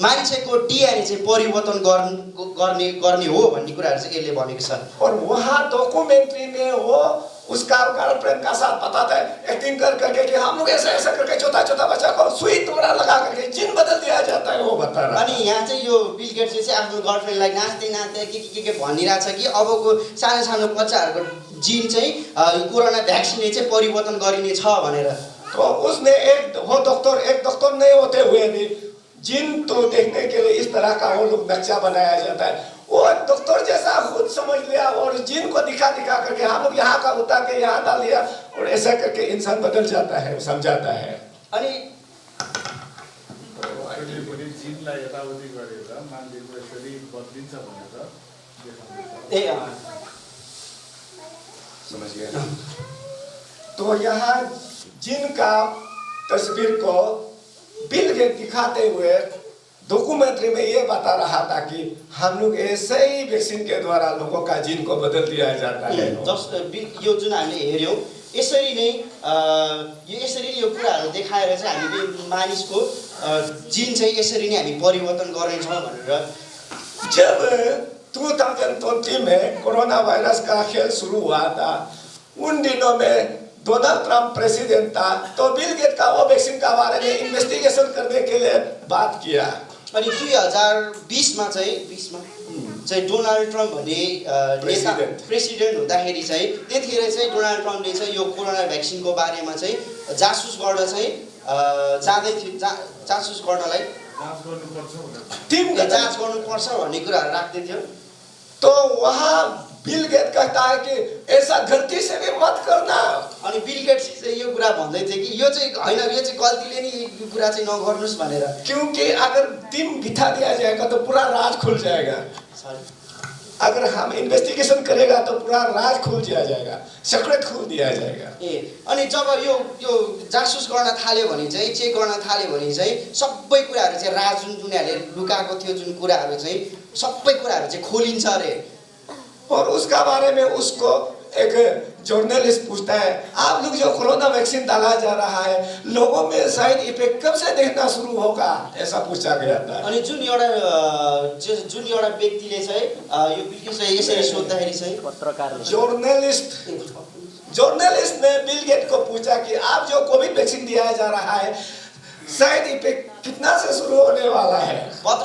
मान्छेको डिएनए चाहिँ परिवर्तन गर्ने हो भन्ने कुराहरू चाहिँ यसले भनेको छ। और वहाँ डॉक्यूमेंट्री में वो उसका गर्लफ्रेंड का साथ बताता है, एक्टिंग कर करके कि हम लोग ऐसा ऐसा करके छोटा छोटा बच्चा को सुई टुकड़ा लगा करके जिन बदल दिया जाता है, वो बता रहा है। अनि यहाँ चाहिँ यो बिल गेट्सले चाहिँ आफ्नो गर्लफ्रेन्डलाई नाच्दै नाच्दै के भनिरहेछ कि अबको सानो सानो बच्चाहरूको जिन चाहिँ कोरोना भ्याक्सिनले चाहिँ परिवर्तन गरिने छ भनेर। तो उसने एक डॉक्टर नहीं होते हुए भी जिन तो देखने के लिए इस तरह का वो लोग नक्शा बनाया जाता है, वो डॉक्टर जैसा खुद समझ लिया और जिन को दिखा करके हम लोग यहाँ का उतार के यहाँ डाल दिया और ऐसा करके इंसान बदल जाता है, समझाता है। अनि समझ गया। तो यहाँ जिन का तस्वीर को बिल गेट्स दिखाते हुए डॉक्यूमेंट्री में ये बता रहा था कि हम लोग ऐसे ही वैक्सीन के द्वारा लोगों का जीन को बदल दिया जाता है। यो जुन हामीले हेऱ्यौँ यसरी नै यसरी यो कुराहरू देखाएर चाहिँ हामीले मानिसको जिन चाहिँ यसरी नै हामी परिवर्तन गर्नेछौँ भनेर। जब 2020 में कोरोना वायरस का खेल शुरू हुआ था, उन दिनों में डोनाल्ड ट्रंप प्रेसिडेंट था, तो बिल गेट का वो वैक्सीन का बारे में इन्वेस्टिगेशन करने के लिए बात किया। अनि 2020 मा चाहिँ डोनाल्ड ट्रम्प भन्ने प्रेसिडेन्ट हुँदाखेरि चाहिँ त्यतिखेर चाहिँ डोनाल्ड ट्रम्पले चाहिँ यो कोरोना भ्याक्सिनको बारेमा चाहिँ जासुस गर्न चाहिँ जाँदै थियो, जासुस गर्नलाई जाँच गर्नुपर्छ भन्ने कुराहरू राख्दै थियो। तो वहाँ बिल गेट कहता है कि ऐसा गलती से भी मत करना। अनि बिल गेट्स चाहिँ यो कुरा भन्दै थियो कि यो चाहिँ हैन, यो चाहिँ गल्तीले नि यो कुरा चाहिँ नगर्नुस् भनेर। क्योंकि अगर टीम बिठा दिया जाएगा तो पूरा राज खुल जाएगा। अगर हम इन्वेस्टिगेशन करेगा तो पूरा राज खुल दिया जाएगा, सीक्रेट खुल दिया जाएगा। अनि जब यो जासुस गर्न थाल्यो भने चाहिँ चेक गर्न थाल्यो भने चाहिँ सबै कुराहरू चाहिँ राज जुन उनीहरूले लुकाएको थियो जुन कुराहरू चाहिँ सबै कुराहरू चाहिँ खोलिन्छ अरे। और उसका बारे में उसको एक जर्नलिस्ट पूछता है, आप लोग जो कोरोना वैक्सीन डाला जा रहा है, लोगों में साइड इफेक्ट कब से देखना शुरू होगा, ऐसा पूछा गया था। अनि जुन एउटा व्यक्तिले चाहिँ यो बिलगेट्सलाई यसरी सोध्दाखेरि चाहिँ पत्रकारले जर्नलिस्ट ने बिल गेट को पूछा कि आप जो कोविड वैक्सीन दिया जा रहा है, साइड इफेक्ट कितना से शुरू होने वाला है।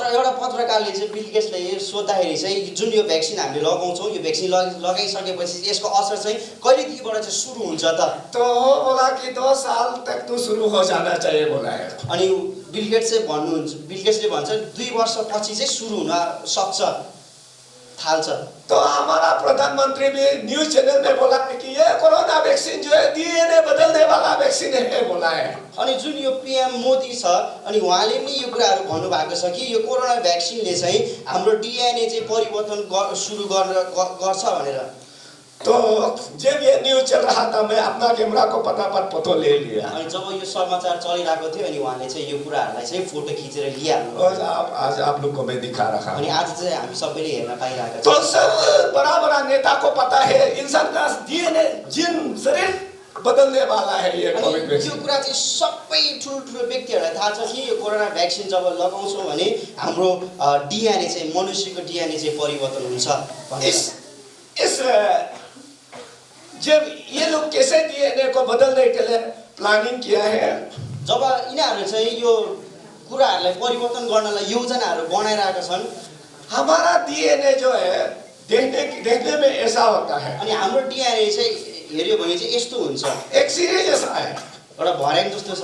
एउटा पत्रकारले चाहिँ बिल गेट्सलाई सोद्धाखेरि चाहिँ जुन यो भ्याक्सिन हामीले लगाउँछौँ, यो भ्याक्सिन लगाइसकेपछि यसको असर चाहिँ कहिलेदेखिबाट चाहिँ सुरु हुन्छ त? तो बोला कि 2 साल तक तो शुरू हो जाना चाहिए बोला है। अनि बिल गेट्सले भन्छ 2 वर्षपछि चाहिँ सुरु हुन सक्छ, थाल्छ। तो हमारा प्रधानमंत्री भी न्यूज चैनल में बोला कि ये कोरोना वैक्सीन जो है डीएनए बदलने वाला वैक्सीन है बोला है। अनि जुन यो पीएम मोदी छ अनि उहाँले पनि यो कुराहरू भन्नुभएको छ कि यो कोरोना भ्याक्सिनले चाहिँ हाम्रो डीएनए चाहिँ परिवर्तन सुरु गर्छ भनेर। तो जब ये न्यूज चल रहा था, मैं अपना कैमरा को फटाफट फोटो ले लिया। अनि जब यो समाचार चलिरहेको थियो अनि उहाँले चाहिँ यो कुराहरूलाई चाहिँ फोटो खिचेर लिइहाल्नु। और आज आप लोग को मैं दिखा रहा हूँ। अनि आज चाहिँ हामी सबैले हेर्न पाइरहेका छौँ। तो सब बड़ा नेता को पता है इंसान का डीएनए जिन शरीर बदलने वाला है ये कोविड वैक्सीन। यो कुरा चाहिँ सबै ठुलो व्यक्तिहरूलाई थाहा छ कि यो कोरोना भ्याक्सिन जब लगाउँछौँ भने हाम्रो डीएनए चाहिँ मनुष्यको डीएनए चाहिँ परिवर्तन हुन्छ। इस जब ये लोग कैसे डीएनए को बदलने के लिए प्लानिंग किया है, जब यिनीहरू चाहिँ यो कुराहरूलाई परिवर्तन गर्नलाई योजनाहरू बनाइरहेका छन्, हमारा डीएनए जो है देखने में ऐसा होता है। अनि हाम्रो डीएनए चाहिँ हेर्यो भने चाहिँ यस्तो हुन्छ, एक सीरीज जैसा है, एउटा भर्याङ जस्तो छ,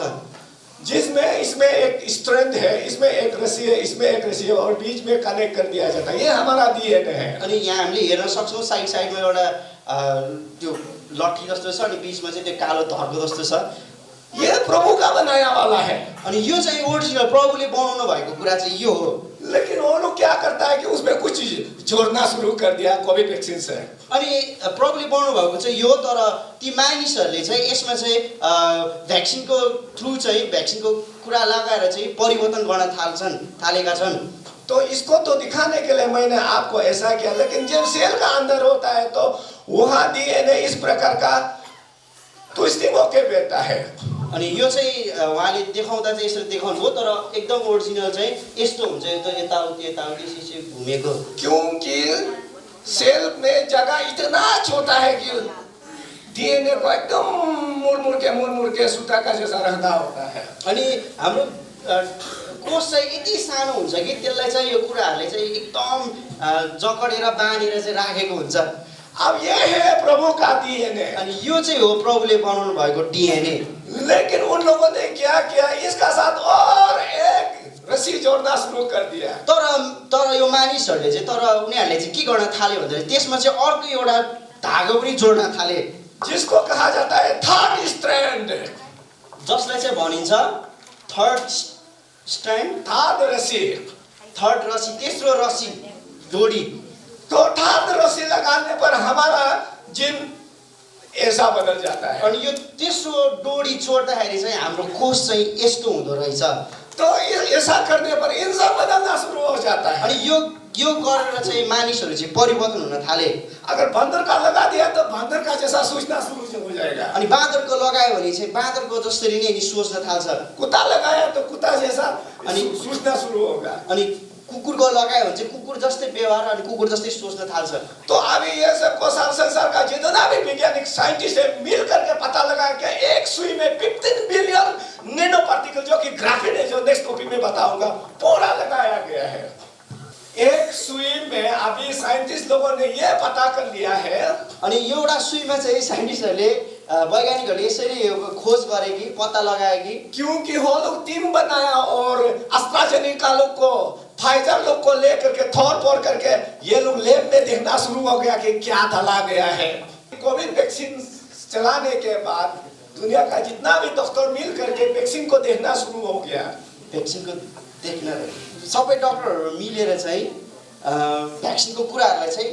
जिसमें इसमें एक स्ट्रैंड है, इसमें एक रस्सी है, इसमें एक रस्सी है और बीच में कनेक्ट कर दिया जाता है। ये हमारा डीएनए है। अनि यहाँ हामीले हेर्न सक्छौँ साइडमा एउटा त्यो लट्ठी जस्तो छ अनि बीचमा चाहिँ त्यो कालो धर्को जस्तो छ। ये प्रभु का बनाया वाला है। अनि यो चाहिँ ओरिजिनल प्रभुले बनाउनु भएको कुरा चाहिँ यो हो। लेकिन वो लोग क्या करता है कि उसमें कुछ जोड़ना शुरू कर दिया कोविड वैक्सीन से। अनि प्रभुले बनाउनु भएको चाहिँ यो, तर ती मानिसहरूले चाहिँ यसमा चाहिँ भ्याक्सिनको थ्रु चाहिँ भ्याक्सिनको कुरा लगाएर चाहिँ परिवर्तन गर्न थालेका छन्। तो इसको तो दिखाने के लिए मैंने आपको ऐसा किया, लेकिन जब सेल का अंदर होता है तो वहाँ डीएनए इस प्रकार का ट्विस्टिंग होके बैठता है। अनि यो चाहिँ उहाँले देखाउँदा चाहिँ यसरी देखाउनु हो, तर एकदम ओरिजिनल चाहिँ यस्तो हुन्छ, यो त यताउति यसरी घुमेको। क्योंकि सेल में जगह इतना छोटा है कि डीएनए को एकदम मुड़ के सूता का जैसा रखना होता है। अनि हाम्रो कोष चाहिँ यति सानो हुन्छ कि त्यसलाई चाहिँ यो कुराहरूले चाहिँ एकदम जकडेर बाँधेर चाहिँ राखेको हुन्छ। अब ये है प्रभु का डीएनए। अनि यो चाहिँ हो प्रभुले बनाउनु भएको डीएनए। लेकिन उन लोगों ने क्या किया, इसका साथ और एक रस्सी जोड़ना शुरू कर दिया। तर यो मानिसहरूले चाहिँ उनीहरूले चाहिँ के गर्न थाल्यो भन्दाखेरि त्यसमा चाहिँ अर्को एउटा धागो पनि जोड्न थाले, जिसको कहा जाता है थर्ड स्ट्रैंड, जसलाई चाहिँ भनिन्छ थर्ड स्ट्रैंड, थर्ड रस्सी, तेस्रो रस्सी जोडी। तो थर्ड रस्सी लगाने पर हमारा जिन ऐसा बदल जाता है। अनि यो तेस्रो डोरी छोड्दाखेरि चाहिँ हाम्रो कोष चाहिँ यस्तो हुँदो रहेछ। तो ऐसा करने पर इंसान बदलना शुरू हो जाता है। अनि यो गरेर चाहिँ मानिसहरू चाहिँ परिवर्तन हुन थाले। अगर बंदर का लगा दिया तो बंदर का जैसा सोचना शुरू हो जाएगा। अनि बाँदरको लगायो भने चाहिँ बाँदरको जसरी नै सोच्न थाल्छ। कुत्ता लगाया तो कुत्ता जैसा अनि सोचना शुरू होगा। अनि कुकुरको लगायो भने चाहिँ कुकुर जस्तै व्यवहार अनि कुकुर जस्तै सोच्न थाल्छ। तो अभी ये सब कोसाल संसार का जितना भी वैज्ञानिक साइंटिस्ट है मिल करके पता लगा कि एक सुई में 15 बिलियन नैनो पार्टिकल, जो कि ग्राफीन है, जो नेक्स्ट टॉपिक में बताऊंगा, पूरा लगाया गया है एक सुई में। अभी साइंटिस्ट लोगों ने ये पता कर लिया है। अनि एउटा सुईमा चाहिँ साइन्टिस्टहरूले वैज्ञानिकहरूले यसरी खोज गरे कि पत्ता लगाए कि क्योंकि वो लोग टीम बनाया और एस्ट्राजेनेका लोग को, फाइजर लोग को लेकर के थोड़ फोड़ करके ये लोग लैब में देखना शुरू हो गया कि क्या डाला गया है। कोविड वैक्सीन चलाने के बाद दुनिया का जितना भी डॉक्टर मिल करके वैक्सीन को देखना शुरू हो गया। भ्याक्सिनको देख्न सबै डक्टरहरू मिलेर चाहिँ भ्याक्सिनको कुराहरूलाई चाहिँ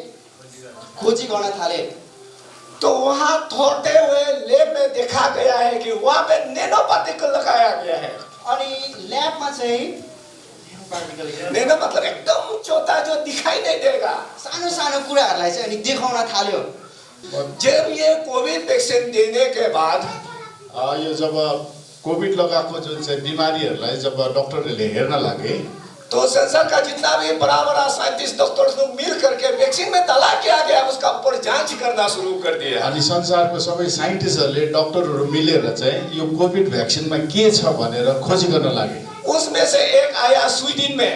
खोजी गर्न थाले। तो वहाँ थोड़ते हुए लैब में देखा गया है कि वहाँ पे नैनो पार्टिकल लगाया गया है। अनि ल्याबमा चाहिँ नैनो मतलब एकदम छोटा जो दिखाई नहीं देगा, सानो सानो कुराहरूलाई चाहिँ अनि देखाउन थाल्यो। जब ये कोविड वैक्सीन देने के बाद यो जब कोभिड लगाएको जुन चाहिँ बिमारीहरूलाई जब डक्टरहरूले हेर्न लागे तो संसार का जितना भी बड़ा बड़ा साइंटिस्ट डॉक्टर्स लोग मिल करके वैक्सीन में दला किया गया उसका ऊपर जांच करना शुरू कर दिया। अनि संसारको सबै साइन्टिस्टहरूले डक्टरहरू मिलेर चाहिँ यो कोभिड भ्याक्सिनमा के छ भनेर खोजी गर्न लागे। उसमें से एक आया स्वीडन में।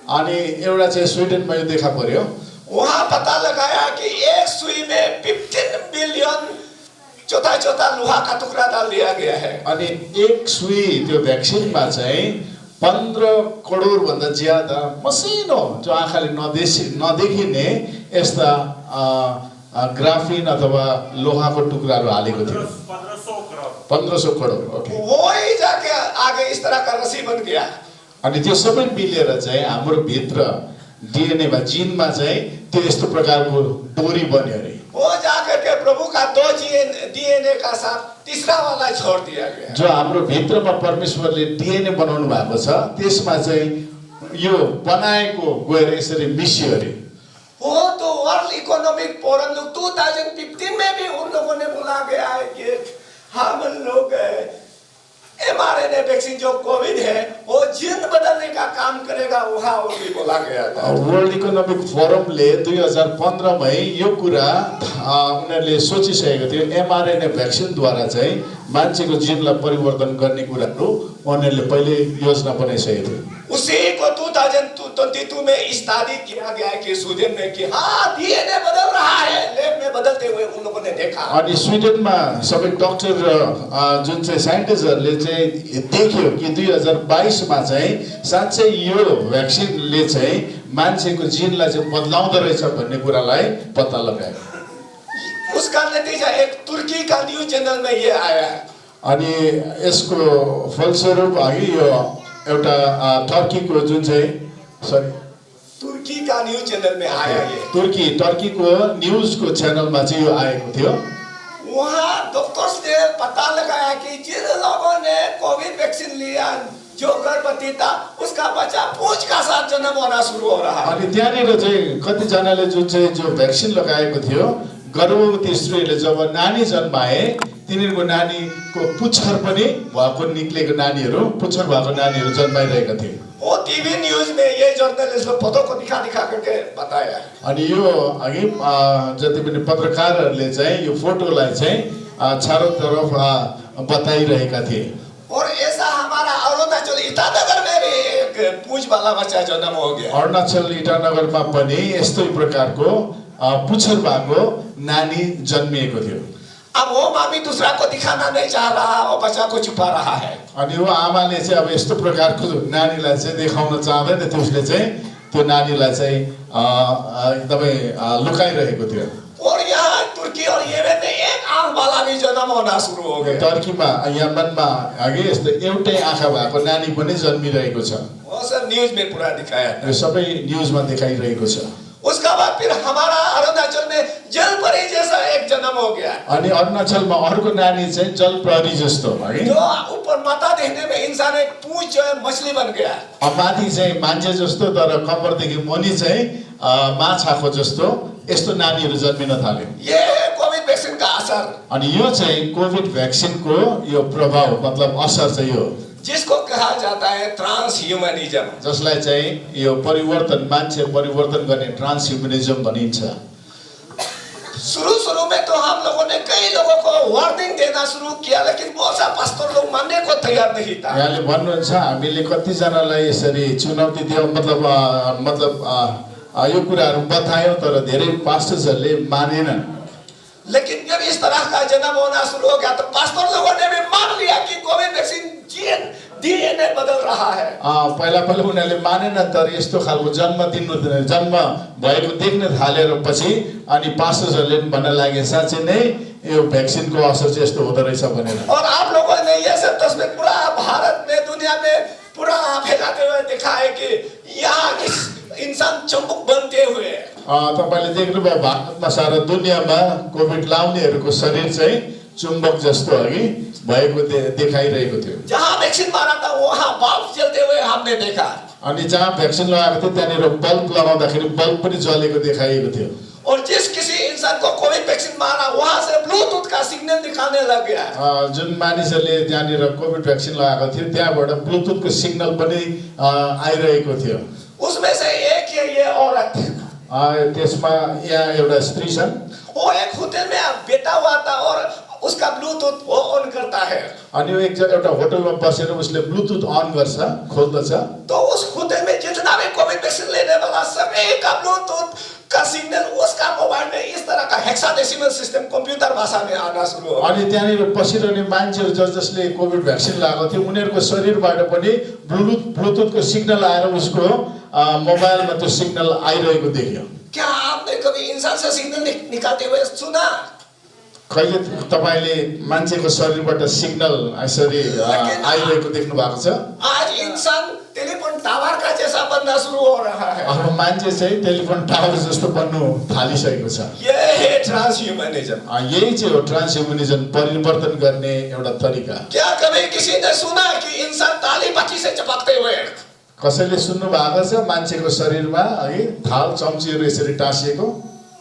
अनि एउटा चाहिँ स्विडेनमा यो देखा पर्यो। वहाँ पता लगाया कि एक सुई में 15 बिलियन छोटा छोटा लोहा का टुकड़ा डाल दिया गया है। अनि एक सुई त्यो भ्याक्सिनमा चाहिँ 15 करोड भन्दा ज्यादा मसिनो जो आँखाले नदेखिने यस्ता ग्राफिन अथवा लोहाको टुक्राहरू हालेको थियो। 1500 करोड। ओके, वही जाके आगे इस तरह का रस्सी बन गया। अनि त्यो सबै मिलेर चाहिँ हाम्रो भित्र डीएनएमा जिनमा चाहिँ त्यो यस्तो प्रकारको डोरी बन्यो अरे। वो जाकर के प्रभु का 2 डीएनए का साथ तीसरा वाला छोड़ दिया गया। जो हाम्रो भित्रमा परमेश्वरले डीएनए बनाउनु भएको छ त्यसमा चाहिँ यो बनाएको गएर यसरी मिसियो अरे। वो तो वर्ल्ड इकोनॉमिक फोरम 2015 में भी उन लोगों ने बोला गया है कि हम लोग mRNA वैक्सीन जो कोविड है वो जीन बदलने का काम करेगा, वहाँ वो भी बोला गया था। वर्ल्ड इकोनोमिक फोरमले 2015 मै यो कुरा उनीहरूले सोचिसकेको थियो। एमआरएनए भ्याक्सिनद्वारा चाहिँ मान्छेको जिनलाई परिवर्तन गर्ने कुराहरू उनीहरूले पहिले योजना बनाइसकेको थियो। उसी को 2022 में स्टडी किया गया कि स्वीडन में कि हाँ डीएनए बदल रहा है, लैब में बदलते हुए उन लोगों ने देखा। अनि स्विडेनमा सबै डक्टर जुन चाहिँ साइन्टिस्टहरूले चाहिँ देख्यो कि 2022 मा चाहिँ साँच्चै यो भ्याक्सिनले चाहिँ मान्छेको जिनलाई चाहिँ बदलाउँदो रहेछ भन्ने कुरालाई पत्ता लगायो। उसका नतिजा एक तुर्की का न्यूज चैनल में ये आया है। अनि यसको फलस्वरूप अघि यो एउटा टर्कीको जुन चाहिँ तुर्की का न्यूज चैनल में आया ये। टर्कीको न्युजको च्यानलमा चाहिँ यो आएको थियो। वहाँ डॉक्टर्स ने पता लगाया कि जिन लोगों ने कोविड वैक्सीन लिया जो गर्भवती था उसका बच्चा पूंछ का साथ जन्म होना शुरू हो रहा है। अनि त्यहाँनिर चाहिँ कतिजनाले जुन चाहिँ जो भ्याक्सिन लगाएको थियो गर्भवती स्त्रीले जब नानी जन्माए तिनीहरूको नानीको पुच्छर पनि भएको निक्लेको नानीहरू पुच्छर भएको नानीहरू जन्माइरहेका थिए। वो टीवी न्यूज में ये जर्नलिस्ट लोग फोटो को दिखा करके बताया। अनि यो अघि जति पनि पत्रकारहरूले चाहिँ यो फोटोलाई चाहिँ चारो तरफ बताइरहेका थिए। और ऐसा हमारा अरुणाचल ईटानगर में भी एक पूंछ वाला बच्चा जन्म हो गया। अरुणाचल ईटानगरमा पनि यस्तै प्रकारको पुच्छर भएको नानी जन्मिएको थियो। अब वो मामी दूसरा को दिखाना नहीं चाह रहा, वो बच्चा को छुपा रहा है। अनि वो आमाले चाहिँ अब यस्तो प्रकारको नानीलाई चाहिँ देखाउन चाहदैन थियो। उसले चाहिँ त्यो नानीलाई चाहिँ एकदमै लुकाइरहेको थियो। और यहाँ तुर्की और यमन में एक आंख वाला भी जन्म होना शुरू हो गया। टर्कीमा यमनमा अघि यस्तो एउटै आँखा भएको नानी पनि जन्मिरहेको छ। वो सब न्यूज में पूरा दिखाया। यो सबै न्युजमा देखाइरहेको छ। उसका बाद फिर हमारा अरुणाचल में जल परी जैसा एक जन्म हो गया। अनि अरुणाचलमा अर्को नानी चाहिँ जल प्रहरी जस्तो है। जो ऊपर माथा देखने में इंसान एक पूंछ जो है मछली बन गया। माथि चाहिँ मान्छे जस्तो तर कम्मरदेखि मुनि चाहिँ माछाको जस्तो यस्तो नानीहरू जन्मिन थाल्यो। ये है कोविड वैक्सीन का असर। अनि यो चाहिँ कोभिड भ्याक्सिनको यो प्रभाव मतलब असर चाहिँ यो जिसको कहा जाता है ट्रांसह्यूमनिज्म, जसलाई चाहिँ यो परिवर्तन मान्छे परिवर्तन गर्ने ट्रांसह्यूमनिज्म भनिन्छ। शुरू में तो हम लोगों ने कई लोगों को वार्निंग देना शुरू किया, लेकिन बहुत सा पास्टर लोग मानने को तैयार नहीं था। यहाँले भन्नुहुन्छ हामीले कतिजनालाई यसरी चुनौती दियौं, मतलब यो कुराहरू बतायौं तर धेरै पास्टर्सहरूले मानेनन्। लेकिन जब इस तरह का जन्म होना शुरू हो गया तो पास्टर लोगों ने भी मान लिया कि कोविड वैक्सीन डीएनए बदल रहा है। पहिला उनीहरूले मानेनन् तर यस्तो खालको जन्म भएको देख्न थालेर पछि अनि पास्टर्सहरूले भन्न लागे साँच्चै नै यो भ्याक्सिनको असर चाहिँ यस्तो हुँदो रहेछ भनेर। और आप लोगों ने ये सब तस्वीर पूरा भारत में दुनिया में पूरा फैलाते हुए देखा है कि यहाँ इंसान चुम्बक बनते हुए तपाईले देख्नुभयो भारतमा सारा दुनियाँमा कोभिड लाउनेहरूको शरीर चाहिँ चुम्बक जस्तो अघि भएको देखाइरहेको थियो। जहाँ वैक्सीन मारा था वहाँ बल्ब जलते हुए हमने देखा। अनि जहाँ भ्याक्सिन लगाएको थियो त्यहाँनिर बल्ब लगाउँदाखेरि बल्ब पनि जलेको देखाइएको थियो। और जिस किसी इंसान को कोविड वैक्सीन मारा वहाँ से ब्लूटूथ का सिग्नल दिखाने लग गया। जुन मानिसहरूले त्यहाँनिर कोभिड भ्याक्सिन लगाएको थियो त्यहाँबाट ब्लुटुथको सिग्नल पनि आइरहेको थियो। उसमें से एक ये औरत त्यसमा यहाँ एउटा स्त्री छन्, वो एक होटल में बैठा हुआ था और उसका ब्लूटूथ वो ऑन करता है। अनि एउटा होटलमा बसेर उसले ब्लुटुथ अन गर्छ, खोल्दछ। तो उस होटल में जितना भी कोविड वैक्सीन लेने वाला सभी का ब्लूटूथ का सिग्नल उसका मोबाइल में इस तरह का हेक्साडेसिमल सिस्टम कंप्यूटर भाषा में आना शुरू हो। अनि त्यहाँनिर बसिरहने मान्छेहरू जसले कोभिड भ्याक्सिन लगाएको थियो उनीहरूको शरीरबाट पनि ब्लुटुथको सिग्नल आएर उसको मोबाइलमा त्यो सिग्नल आइरहेको देख्यो। क्या आपने कभी इंसान से सिग्नल निकालते हुए सुना? कहिले तपाईले मान्छेको शरीरबाट सिग्नल यसरी आइरहेको देख्नु भएको छ? आज इंसान टेलीफोन टावर का जैसा बनना शुरू हो रहा है। अब मान्छे चाहिँ टेलिफोन टावर जस्तो बन्नु थालिसकेको छ। ये है ट्रांसह्यूमनिज्म। यही चाहिँ हो ट्रांसह्यूमनिज्म परिवर्तन गर्ने एउटा तरिका। क्या कभी किसी ने सुना कि इंसान ताली बच्ची से चपकते हुए? कसैले सुन्नु भएको छ मान्छेको शरीरमा है थाल चम्चीहरू यसरी टाँसिएको?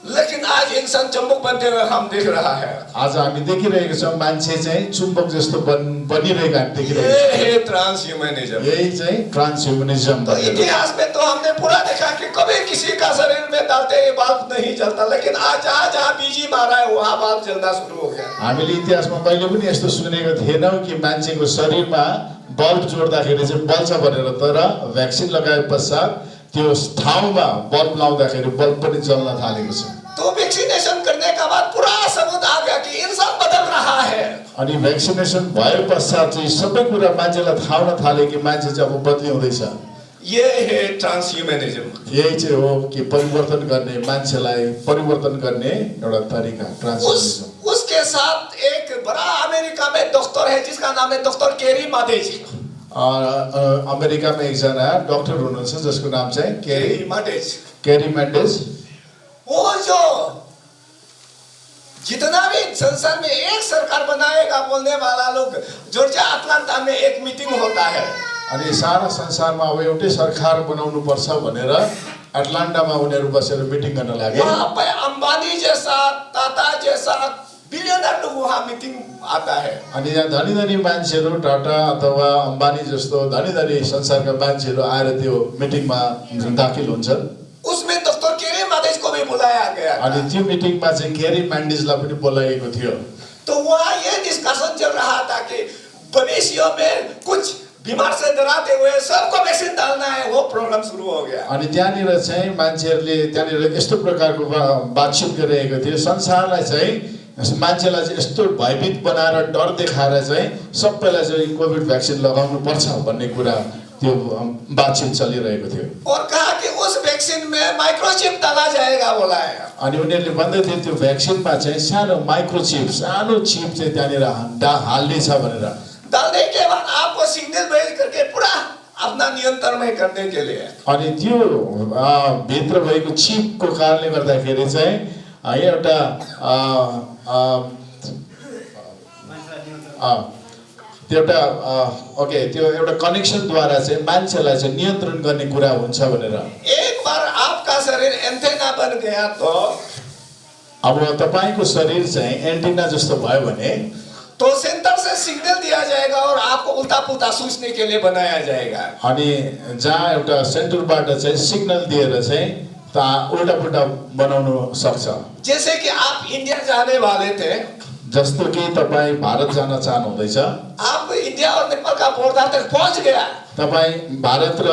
लेकिन आज इंसान चुम्बक बनते हुए हम देख रहा है। आज हामी देखिरहेको छौँ मान्छे चाहिँ चुम्बक जस्तो बनिरहेको हामी देखिरहेको ये छौँ। है ट्रांसह्यूमनिज्म। यही चाहिँ ट्रांसह्यूमनिज्म। तो इतिहास में तो हमने पूरा देखा कि कभी किसी का शरीर में डालते ही बल्ब नहीं जलता, लेकिन आज जहाँ बीजी मारा है वहाँ बल्ब जलना शुरू हो गया। हामीले इतिहासमा कहिले पनि यस्तो सुनेको थिएनौँ कि मान्छेको शरीरमा बल्ब जोड्दाखेरि चाहिँ बल्छ भनेर, तर भ्याक्सिन लगाए पश्चात त्यो ठाउँमा बल्ब लाउँदाखेरि बल्ब पनि जल्न थालेको छ। तो वैक्सीनेशन करने के बाद पूरा सबूत आ गया कि इंसान बदल रहा है। अनि भ्याक्सिनेसन भए पश्चात चाहिँ सबै कुरा मान्छेलाई थाहा हुन थाल्यो कि मान्छे चाहिँ अब बदली हुँदैछ। ये है ट्रांसह्यूमनिज्म। यही चाहिँ हो कि परिवर्तन गर्ने, मान्छेलाई परिवर्तन गर्ने एउटा तरिका ट्रांसह्यूमनिज्म। उसके साथ एक बड़ा अमेरिका में डॉक्टर है जिसका नाम है डॉक्टर केरी माटेज। अमेरिकामा एकजना डाक्टर हुनुहुन्छ जसको नाम चाहिँ केरी मेन्डेज। वो जो जितना भी संसार में एक सरकार बनाएगा बोलने वाला लोग जॉर्जिया अटलान्टा में एक मीटिंग होता है। अनि सारा संसारमा अब एउटै सरकार बनाउनु पर्छ भनेर अटलान्टामा उनीहरू बसेर मिटिङ गर्न लागे। वहाँ पे अंबानी जैसा, टाटा जैसा बिलियनर लोग वहाँ मीटिंग आता है। अनि यहाँ धनी धनी मान्छेहरू टाटा अथवा अम्बानी जस्तो धनी धनी संसारका मान्छेहरू आएर त्यो मिटिङमा दाखिल हुन्छन्। उसमें डॉक्टर केरी माटेज को भी बुलाया गया। अनि त्यो मिटिङमा चाहिँ केरी मेन्डेजलाई पनि बोलाइएको थियो। तो वहाँ ये डिस्कशन चल रहा था कि भविष्य में कुछ बीमार से डराते हुए सबको वैक्सीन डालना है, वो प्रॉब्लम शुरू हो गया। अनि त्यहाँनिर चाहिँ मान्छेहरूले त्यहाँनिर यस्तो प्रकारको बातचित गरिरहेको थियो, संसारलाई चाहिँ मान्छेलाई चाहिँ यस्तो भयभीत बनाएर डर देखाएर चाहिँ सबैलाई चाहिँ कोभिड भ्याक्सिन लगाउनु पर्छ भन्ने कुरा त्यो बातचित चलिरहेको थियो। और कहा कि उस वैक्सीन में माइक्रोचिप डाला जाएगा बोला है। अनि उनीहरूले भन्दै थिए त्यो भ्याक्सिनमा चाहिँ सानो माइक्रोचिप, सानो चिप चाहिँ त्यहाँनिर हाल्ने छ भनेर। डालने के बाद आपको सिग्नल भेज करके पूरा अपना नियंत्रण में करने के लिए। अनि त्यो भित्र भएको चिपको कारणले गर्दाखेरि चाहिँ एउटा त्यो एउटा ओके त्यो एउटा कनेक्सनद्वारा चाहिँ मान्छेलाई चाहिँ नियन्त्रण गर्ने कुरा हुन्छ भनेर। एक बार आपका शरीर एंटेना बन गया तो अब तपाईको शरीर चाहिँ एन्टिना जस्तो भयो भने तो सेंटर से सिग्नल दिया जाएगा और आपको उल्टा पुल्टा सोचने के लिए बनाया जाएगा। अनि जहाँ एउटा सेन्टरबाट चाहिँ सिग्नल दिएर चाहिँ उल्टा पुल्टा बनाउन सक्छ। जैसे कि आप इंडिया जाने वाले थे, जस्तो कि तपाई भारत जान चाहनुहुँदैछ, आप इंडिया और नेपाल का बॉर्डर तक पहुंच गया, तपाई भारत र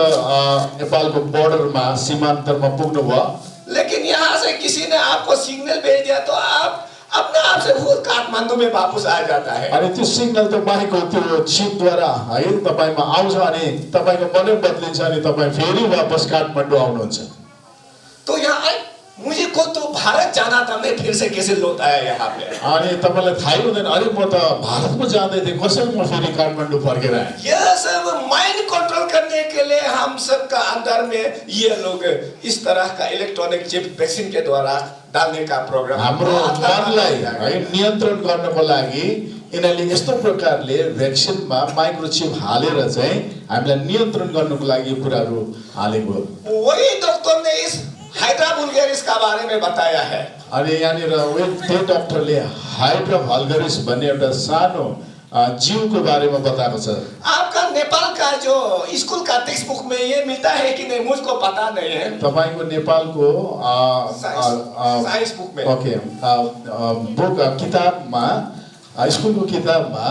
नेपालको बोर्डरमा सीमान्तरमा पुग्नुभयो, लेकिन यहाँ से किसी ने आपको सिग्नल भेज दिया तो आप अपने आप से खुद काठमांडू में वापस आ जाता है। अनि त्यो सिग्नल तपाईको त्यो चिपद्वारा है तपाईमा आउँछ अनि तपाईको मनै बदलिन्छ अनि तपाई फेरि वापस काठमाडौँ आउनुहुन्छ। तो यहाँ मुझे को तो भारत जाना था, मैं फिर से कैसे लौट आया यहाँ पे। अनि तपाईलाई थाहै हुँदैन, अरे म त भारतमा जाँदै थिएँ, कसरी म फेरि काठमाडौँ फर्केर आएँ। यह सब माइंड कंट्रोल करने के लिए हम सब का अंदर में ये लोग इस तरह का इलेक्ट्रॉनिक चिप वैक्सीन के द्वारा डालने का प्रोग्राम हाम्रो मनलाई है नियन्त्रण गर्नको लागि यिनीहरूले यस्तो प्रकारले भ्याक्सिनमा माइक्रोचिप हालेर चाहिँ हामीलाई नियन्त्रण गर्नको लागि यो कुराहरू हालेको। वही डॉक्टर ने इस हाइड्रा वल्गेरिस का बारे में बताया है। अनि यहाँनिर त्यो डाक्टरले हाइड्रा वल्गेरिस भन्ने एउटा सानो जीवको बारेमा बताएको छ। आपका नेपाल का जो स्कूल का टेक्स्ट बुक में ये मिलता है कि नहीं मुझको पता नहीं है। तपाईको नेपालको साइंस बुक में ओके बुक किताबमा स्कुलको किताबमा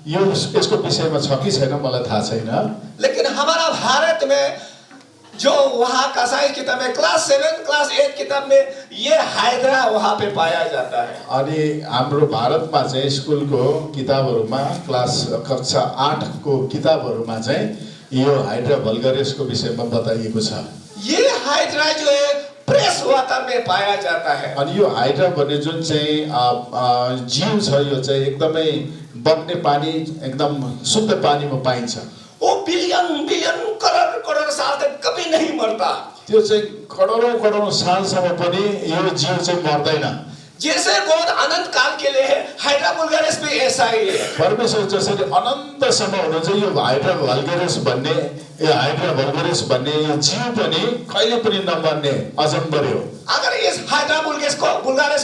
यो यसको विषयमा छ कि छैन मलाई थाहा छैन, लेकिन हमारा भारत में जो वहाँ का साइंस किताब में क्लास 7 क्लास 8 किताब में ये हाइड्रा वहाँ पे पाया जाता है। अनि हाम्रो भारतमा चाहिँ स्कुलको किताबहरूमा क्लास कक्षा 8 को किताबहरूमा चाहिँ यो हाइड्रा वल्गेरिसको विषयमा बताइएको छ। ये हाइड्रा जो है फ्रेश वाटर में पाया जाता है। अनि यो हाइड्रा भन्ने जुन चाहिँ जीव छ यो चाहिँ एकदमै बग्ने पानी एकदम शुद्ध पानीमा पाइन्छ। वो बिलियन बिलियन करोड़ करोड़ साल तक कभी नहीं मरता। त्यो चाहिँ करोडौं सालसम्म पनि यो जीव चाहिँ मर्दैन। जैसे गॉड अनंत काल के लिए है, हाइड्रा वल्गेरिस भी ऐसा ही है। परमेश्वर जसरी अनन्तसम्म हुनुहुन्छ यो हाइड्रा वल्गेरिस भन्ने यो जीव पनि कहिले पनि नमर्ने अजम्बरी हो। अगर इस हाइड्रा वल्गेरिस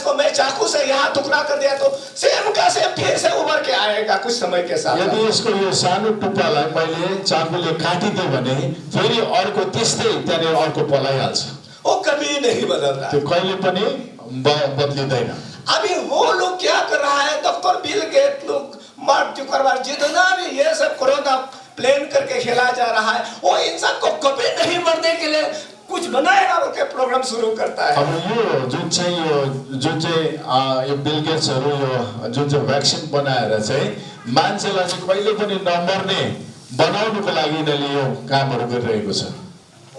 को मैं चाकू से यहाँ टुकड़ा कर दिया तो सेम का सेम फिर से उभर के आएगा कुछ समय के साथ। यदि यसको यो सानो टुप्पालाई मैले चाकुले काटिदिएँ भने फेरि अर्को त्यस्तै त्यहाँनिर अर्को पलाइहाल्छ। वो कभी नहीं बदलता, त्यो कहिले पनि बदलिँदैन। अभी वो लोग क्या कर रहा है, डॉक्टर बिल गेट लोग मर्त्यु करवा जितना भी ये सब कोरोना प्लान करके खेला जा रहा है, वो इंसान को कभी नहीं मरने के लिए कुछ बनाएगा बोल के प्रोग्राम शुरू करता है। अब यो जुन चाहिँ यो बिल गेट्सहरू यो जुन चाहिँ भ्याक्सिन बनाएर चाहिँ मान्छेलाई चाहिँ कहिले पनि नमर्ने बनाउनुको लागि यिनीहरूले यो कामहरू गरिरहेको छ।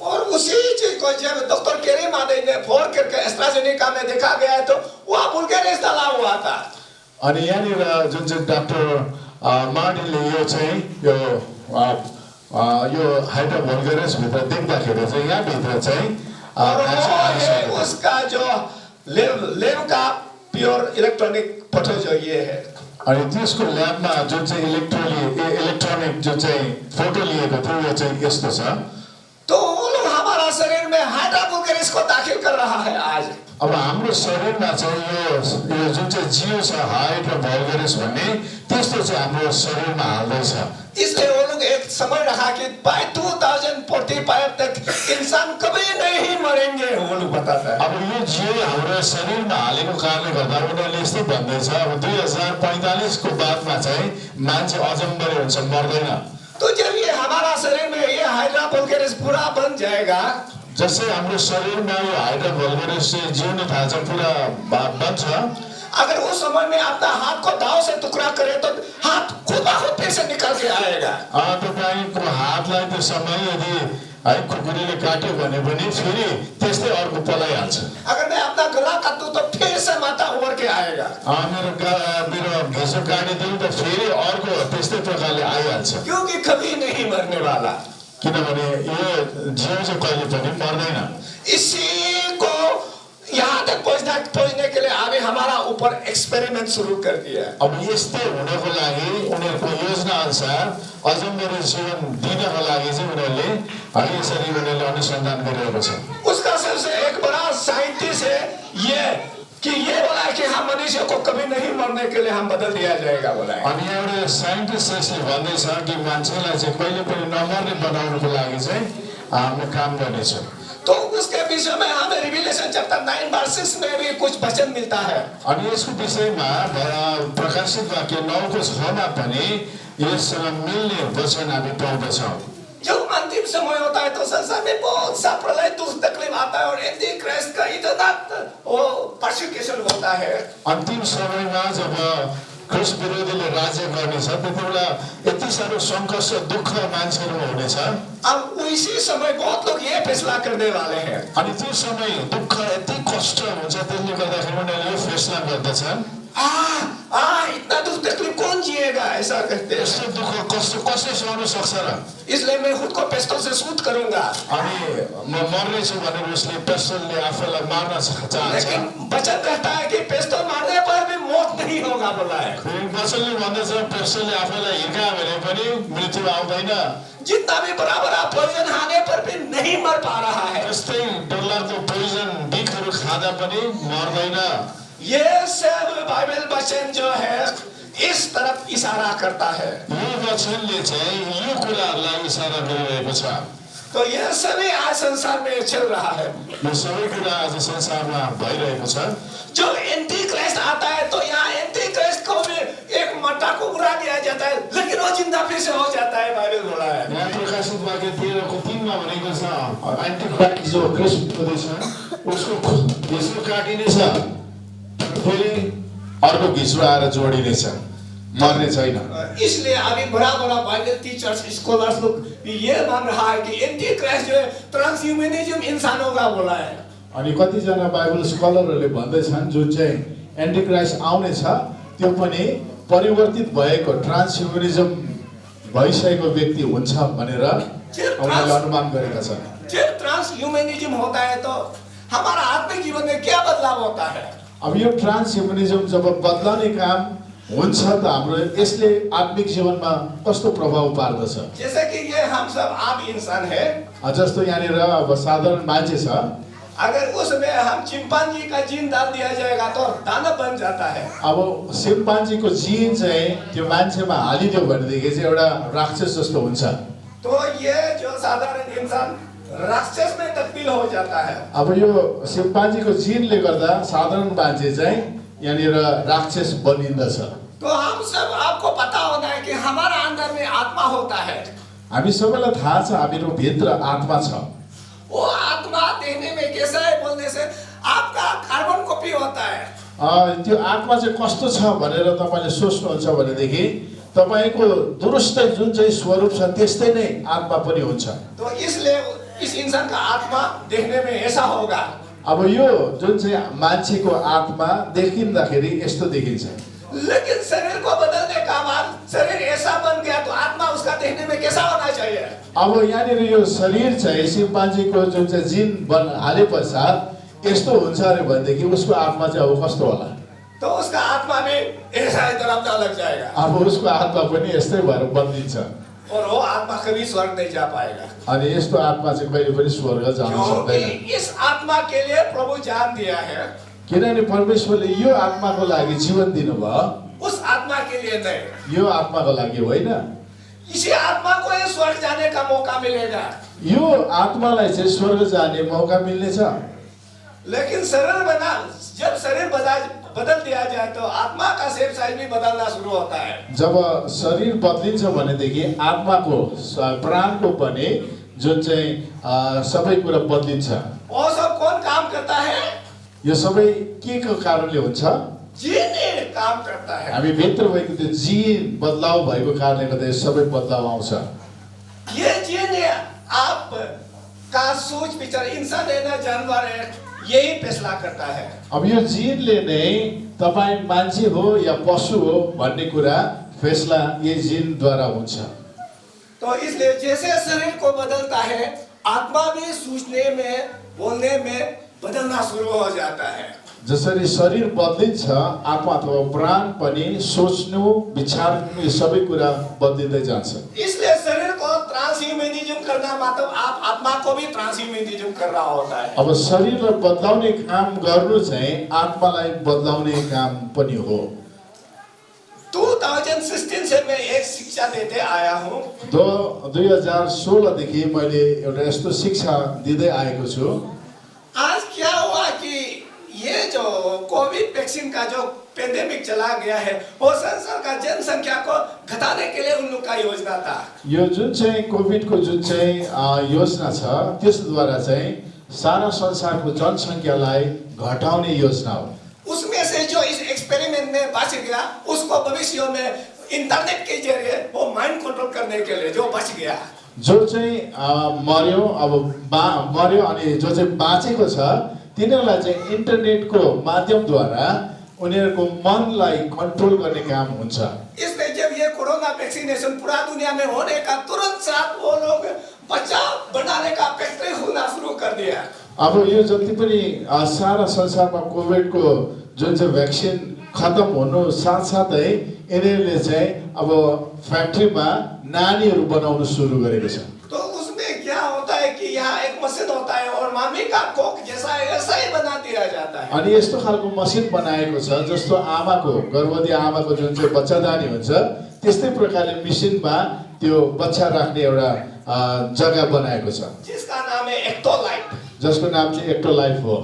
और उसी चीज को जब डॉक्टर केरी मादे ने फोर करके एस्ट्राजेनेका में देखा गया है तो वहाँ वल्गेरिस डाला हुआ था। अनि यहाँनिर जुन चाहिँ डाक्टर मार्टिनले यो चाहिँ यो हाइड्रा वल्गेरिस भित्र देख्दाखेरि चाहिँ यहाँ भित्र चाहिँ उसका जो लेव का प्योर इलेक्ट्रॉनिक फोटो जो ये है। अनि त्यसको ल्याबमा जुन चाहिँ इलेक्ट्रोनिक जुन चाहिँ फोटो लिएको थियो यो चाहिँ यस्तो छ। तो वो लोग हमारा शरीर में हाइड्रा वल्गेरिस को दाखिल कर रहा है आज। अब हाम्रो शरीरमा चाहिँ यो जुन चाहिँ जीव छ हाइड्रा वल्गेरिस भन्ने त्यस्तो चाहिँ हाम्रो शरीरमा हाल्दैछ। इसलिए वो लोग एक समय रखा कि बाय 2045 तक इंसान कभी नहीं मरेंगे, वो लोग बताता है। अब यो जीव हाम्रो शरीरमा हालेको कारणले गर्दा उनीहरूले यस्तो भन्दैछ अब 2045 को बादमा चाहिँ मान्छे अजम्बरी हुन्छ, मर्दैन। तो जब ये हमारा शरीर में ये हाइड्रा वल्गेरिस पूरा बन जाएगा, जैसे हाम्रो शरीरमा यो हाइड्रा वल्गेरिस चाहिँ जिउने थाल्छ पूरा बन्छ, अगर उस समय में अपना हाथ को दाव से टुकड़ा करे तो हाथ खुद ब खुद फिर से निकल के आएगा। तपाईको हातलाई त्यो समय यदि है खुकुरीले काट्यो भने पनि फेरि त्यस्तै अर्को पलाइहाल्छ। अगर मैं अपना गला काट दूं तो फिर से माता उभर के आएगा। मेरो घिसो काटिदिउँ त फेरि अर्को त्यस्तै प्रकारले आइहाल्छ, क्योंकि कभी नहीं मरने वाला, किनभने यो जीव चाहिँ कहिले पनि मर्दैन। इसी को यहाँ तक पहुंचने के लिए अभी हमारा ऊपर एक्सपेरिमेंट शुरू कर दिया है। अब यस्तै हुनको लागि उनीहरूको योजना अनुसार अझ मेरो जीवन दिनको लागि चाहिँ उनीहरूले यसरी उनीहरूले अनुसन्धान गरिरहेको छ। उसका सबसे एक बड़ा साइंटिस्ट है ये कि ये बोला है कि हम मनुष्य को कभी नहीं मरने के लिए हम बदल दिया जाएगा बोला है। अनि एउटा साइन्टिस्टले भन्दैछ कि मान्छेलाई चाहिँ कहिले पनि नमर्ने बनाउनको लागि चाहिँ हामी काम गर्नेछौँ। तो उसके विषय में हमें रिविलेशन चैप्टर 9 वर्सेस में भी कुछ वचन मिलता है। अनि यसको विषयमा प्रकाशित वाक्य 9 को 6 मा पनि यससँग मिल्ने वचन हामी पाउँदछौँ। जब अंतिम समय होता है तो संसार में बहुत सा प्रलय दुख तकलीफ आता है और एंटी क्राइस्ट का इतना वो परसिक्यूशन होता है। अन्तिम समयमा जब ख्रिस्ट विरोधीले राज्य गर्नेछ त्यतिबेला यति साह्रो सङ्घर्ष दुःख मान्छेहरूमा हुनेछ। अब उसी समय बहुत लोग ये फैसला करने वाले हैं। अनि त्यो समय दुःख यति कष्ट हुन्छ त्यसले गर्दाखेरि उनीहरूले यो फैसला गर्दछन् इतना दुख तकलीफ कौन जिएगा ऐसा कहते हैं। यस्तो दुःख कष्ट कसले सहन सक्छ र? इसलिए मैं खुद को पिस्तौल से शूट करूंगा। अनि म मर्नेछु भनेर उसले पिस्तौलले आफूलाई मार्न चाहन्छ। लेकिन वचन कहता है कि पिस्तौल मारने पर भी मौत नहीं होगा बोला है। वचनले भन्दछ पिस्तौलले आफूलाई हिर्कायो भने पनि मृत्यु आउँदैन। जितना भी बड़ा पोइजन खाने पर भी नहीं मर पा रहा है। जस्तै डरलाग्दो पोइजन बिखहरू खाँदा पनि मर्दैन। ये सब बाइबल वचन जो है इस तरफ इशारा करता है। यो वचनले चाहिँ यो कुराहरूलाई इशारा गरिरहेको छ। तो यह सभी आज संसार में चल रहा है। यो सबै कुरा आज संसारमा भइरहेको छ। जो एंटी क्राइस्ट आता है तो यहाँ एंटी क्राइस्ट को भी एक मट्टा को उड़ा दिया जाता है, लेकिन वो जिंदा फिर से हो जाता है। बाइबल बोला है। यहाँ प्रकाशित वाक्य 13:3 मा भनेको छ एन्टी क्राइस्ट जो ख्रिस्ट हुँदैछ उसको घिच्रो काटिनेछ, फेरि अर्को घिच्रो आएर जोडिनेछ, मर्ने छैन। इसलिए अभी बड़ा बाइबल टीचर्स स्कॉलर्स लोग ये मान रहा है कि एंटी क्राइस्ट जो है ट्रांसह्यूमनिज्म इंसानों का बोला है। अनि कतिजना बाइबल स्कलरहरूले भन्दैछन् जुन चाहिँ एन्टी क्राइस्ट आउनेछ त्यो पनि परिवर्तित भएको ट्रान्सह्युमनिज्म भइसकेको व्यक्ति हुन्छ भनेर उनीहरूले अनुमान गरेका छन्। जब ट्रांसह्यूमनिज्म होता है तो हमारा आत्मिक जीवन में क्या बदलाव होता है? अब यो ट्रान्सह्युमनिज्म जब बदलाउने काम हुन्छ त हाम्रो यसले आत्मिक जीवनमा कस्तो प्रभाव पार्दछ? जैसे कि ये हम सब आम इंसान है, जस्तो यहाँनिर अब साधारण मान्छे छ, अगर उसमें हम चिंपांजी का जीन डाल दिया जाएगा तो दानव बन जाता है। अब सिम्पान्जीको जीन चाहिँ त्यो मान्छेमा हालिदियो भनेदेखि चाहिँ एउटा राक्षस जस्तो हुन्छ। तो ये जो साधारण इंसान राक्षस में तब्दील हो जाता है। अब यो सिम्पान्जीको जीनले गर्दा साधारण मान्छे चाहिँ यहाँनिर राक्षस बनिन्दछ। तो हम सब आपको पता होना है कि हमारा अंदर में आत्मा होता है। हामी सबैलाई थाहा छ हामीको भित्र आत्मा छ। वो आत्मा देखने में कैसा है बोलने से आपका कार्बन कॉपी होता है। त्यो आत्मा चाहिँ कस्तो छ भनेर तपाईले सोच्नुहुन्छ भनेदेखि तपाईको दुरुस्तै जुन चाहिँ स्वरूप छ त्यस्तै नै आत्मा पनि हुन्छ। तो इसलिए इस इंसान का आत्मा देखने में ऐसा होगा। अब यो जुन चाहिँ मान्छेको आत्मा देखिँदाखेरि यस्तो देखिन्छ, लेकिन शरीर को बदलने का बाद शरीर ऐसा बन गया तो आत्मा उसका देखने में कैसा होना चाहिए? अब यहाँनिर यो शरीर चाहिँ सिम्पान्जीको जुन चाहिँ जिन बन हाले पश्चात यस्तो हुन्छ अरे भनेदेखि उसको आत्मा चाहिँ अब कस्तो होला? तो उसका आत्मा भी ऐसा ही तरफ लग जाएगा। अब उसको आत्मा पनि यस्तै भएर बनिन्छ और वो आत्मा कभी स्वर्ग नहीं जा पाएगा। अनि यस्तो आत्मा चाहिँ कहिले पनि स्वर्ग जान सक्दैन। क्योंकि इस आत्मा के लिए प्रभु जान दिया है, किनभने परमेश्वरले यो आत्माको लागि जीवन दिनुभयो, उस आत्मा के लिए नहीं। यो आत्माको लागि होइन। इसी आत्मा को ये स्वर्ग जाने का मौका मिलेगा। यो आत्मालाई चाहिँ स्वर्ग जाने मौका मिल्नेछ। लेकिन जब शरीर बदल दिया जाए तो आत्मा का शेप साइज भी बदलना शुरू होता है। जब शरीर बदलिन्छ भनेदेखि आत्माको प्राणको पनि जुन चाहिँ सबै कुरा बदलिन्छ। वो सब कौन काम करता है? यो सबै के को कारणले हुन्छ? जीन काम करता है। हामी भित्र भएको त्यो जीन बदलाव भएको कारणले गर्दा यो सबै बदलाव आउँछ। ये जीन आप का सोच विचार इंसान है ना जानवर है, यही फैसला करता है। अब यो जीनले नै तपाई मान्छे हो या पशु हो भन्ने कुरा फैसला यही जीनद्वारा हुन्छ। तो इसलिए जैसे शरीर को बदलता है आत्मा भी सोचने में, बोलने में, बदलना शुरू हो जाता है। जसरी शरीर बदलिन्छ आत्मा अथवा प्राण पनि सोच्नु विचार यो सबै कुरा बदलिँदै जान्छ। इसलिए शरीर को ट्रांसह्यूमनिज्म करना मतलब आप आत्मा को भी ट्रांसह्यूमनिज्म कर रहा होता है। अब शरीरलाई बदलाउने काम गर्नु चाहिँ आत्मालाई बदलाउने काम पनि हो। 2016 से मैं एक शिक्षा देते आया हूँ। 2016 देखि मैले एउटा यस्तो शिक्षा दिँदै आएको छु। आज क्या हुआ कि ये जो कोविड वैक्सीन का जो पेंडेमिक चला गया है वो संसार का जनसंख्या को घटाने के लिए उन लोग का योजना था। यो जुन चाहिँ कोभिडको जुन चाहिँ योजना छ त्यसद्वारा चाहिँ सारा संसारको जनसङ्ख्यालाई घटाउने योजना हो। उसमें से जो इस एक्सपेरिमेंट में बच गया उसको भविष्य में इंटरनेट के जरिए वो माइंड कंट्रोल करने के लिए जो बच गया, जो चाहिँ मर्यो अब मर्यो अनि जो चाहिँ बाँचेको छ तिनीहरूलाई चाहिँ इन्टरनेटको माध्यमद्वारा उनीहरूको मनलाई कन्ट्रोल गर्ने काम हुन्छ। इसलिए जब ये कोरोना वैक्सीनेशन पूरा दुनिया में होने का तुरंत साथ वो लोग बच्चा बनाने का फैक्ट्री खोलना शुरू कर दिया। अब यो जति पनि सारा संसारमा कोभिडको जुन चाहिँ भ्याक्सिन खत्तम हुनु साथसाथै यिनीहरूले चाहिँ अब फ्याक्ट्रीमा नानीहरू बनाउन सुरु गरेको छ। तो उसमें क्या होता है कि यहाँ एक मशीन होता है और मामी का कोक जैसा ऐसा ही बना दिया जाता है। अनि यस्तो खालको मसिन बनाएको छ जस्तो आमाको गर्भवती आमाको जुन चाहिँ बच्चादानी हुन्छ त्यस्तै प्रकारले मिसिनमा त्यो बच्चा राख्ने एउटा जग्गा बनाएको छ जिसका नाम है एक्टोलाइफ, जसको नाम चाहिँ एक्टोलाइफ हो।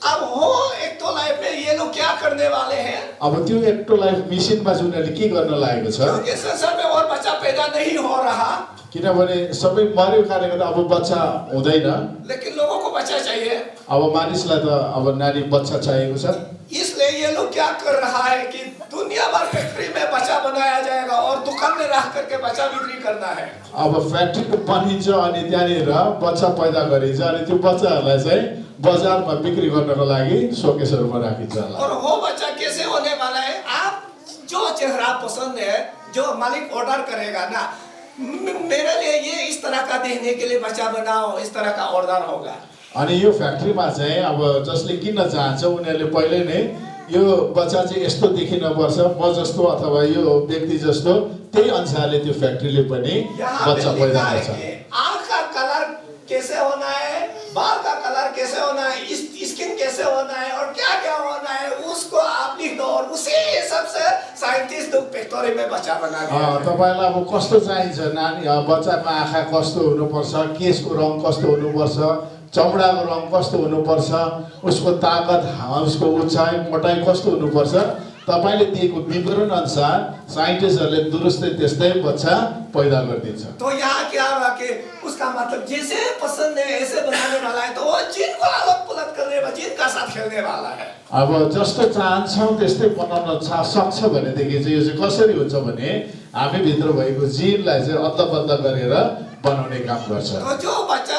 अब वो एक्टोलाइफ में ये लोग क्या करने वाले हैं? अब त्यो एक्टोलाइफ मिसिनमा जुन के गर्न लागेको छ क्योंकि संसार में और बच्चा पैदा नहीं हो रहा, किनभने सबै मर्यो कारणले गर्दा अब बच्चा हुँदैन, लेकिन लोगों को बच्चा चाहिए। अब मानिसलाई त अब नानी बच्चा चाहिएको छ। इसलिए ये लोग क्या कर रहा है कि दुनिया भर फैक्ट्री में बच्चा बनाया जाएगा और दुकान में रख करके बच्चा बिक्री करना है। अब फ्याक्ट्रीको बनिन्छ अनि त्यहाँनिर बच्चा पैदा गरिन्छ अनि त्यो बच्चाहरूलाई चाहिँ बजारमा बिक्री गर्नको लागि शोकेसहरूमा राखिन्छ। और वो बच्चा कैसे होने वाला है? आप जो चेहरा पसंद है जो मालिक ऑर्डर करेगा ना, मेरे लिए ये इस तरह का देखने के लिए बच्चा बनाओ, इस तरह का ऑर्डर होगा। अनि यो फ्याक्ट्रीमा चाहिँ अब जसले किन्न चाहन्छ उनीहरूले पहिले नै यो बच्चा चाहिँ यस्तो देखिनुपर्छ, म जस्तो अथवा यो व्यक्ति जस्तो, त्यही अनुसारले त्यो फ्याक्ट्रीले पनि बच्चा पैदा गर्छ। आँख का कलर कैसे होना है, बाल का कलर कैसे होना है, स्किन कैसे होना है और क्या क्या होना है उसको आप लिख दो और उसी हिसाब से साइंटिस्ट लोग फैक्ट्री में बच्चा बना देंगे। तपाईलाई अब कस्तो चाहिन्छ नानी, बच्चाको आँखा कस्तो हुनुपर्छ, केशको रङ कस्तो हुनुपर्छ, चमडाको रङ कस्तो हुनुपर्छ, उसको ताकत, उसको उचाइ मोटाइ कस्तो हुनुपर्छ, तपाईले दिएको विवरण अनुसार साइन्टिस्टहरूले दुरुस्तै त्यस्तै बच्चा पैदा गरिदिन्छ। तो यहाँ क्या हुआ कि उसका मतलब जैसे पसंद है ऐसे बनाने वाला है, तो वो जिनको अलग पुलट करने वाला, जिनका साथ खेलने वाला है। अब जस्तो चाहन्छौँ त्यस्तै बनाउन सक्छ भनेदेखि चाहिँ यो चाहिँ कसरी हुन्छ भने हामी भित्र भएको जिनलाई चाहिँ अदला-बदला गरेर बनाउने काम गर्छ। तो जो बच्चा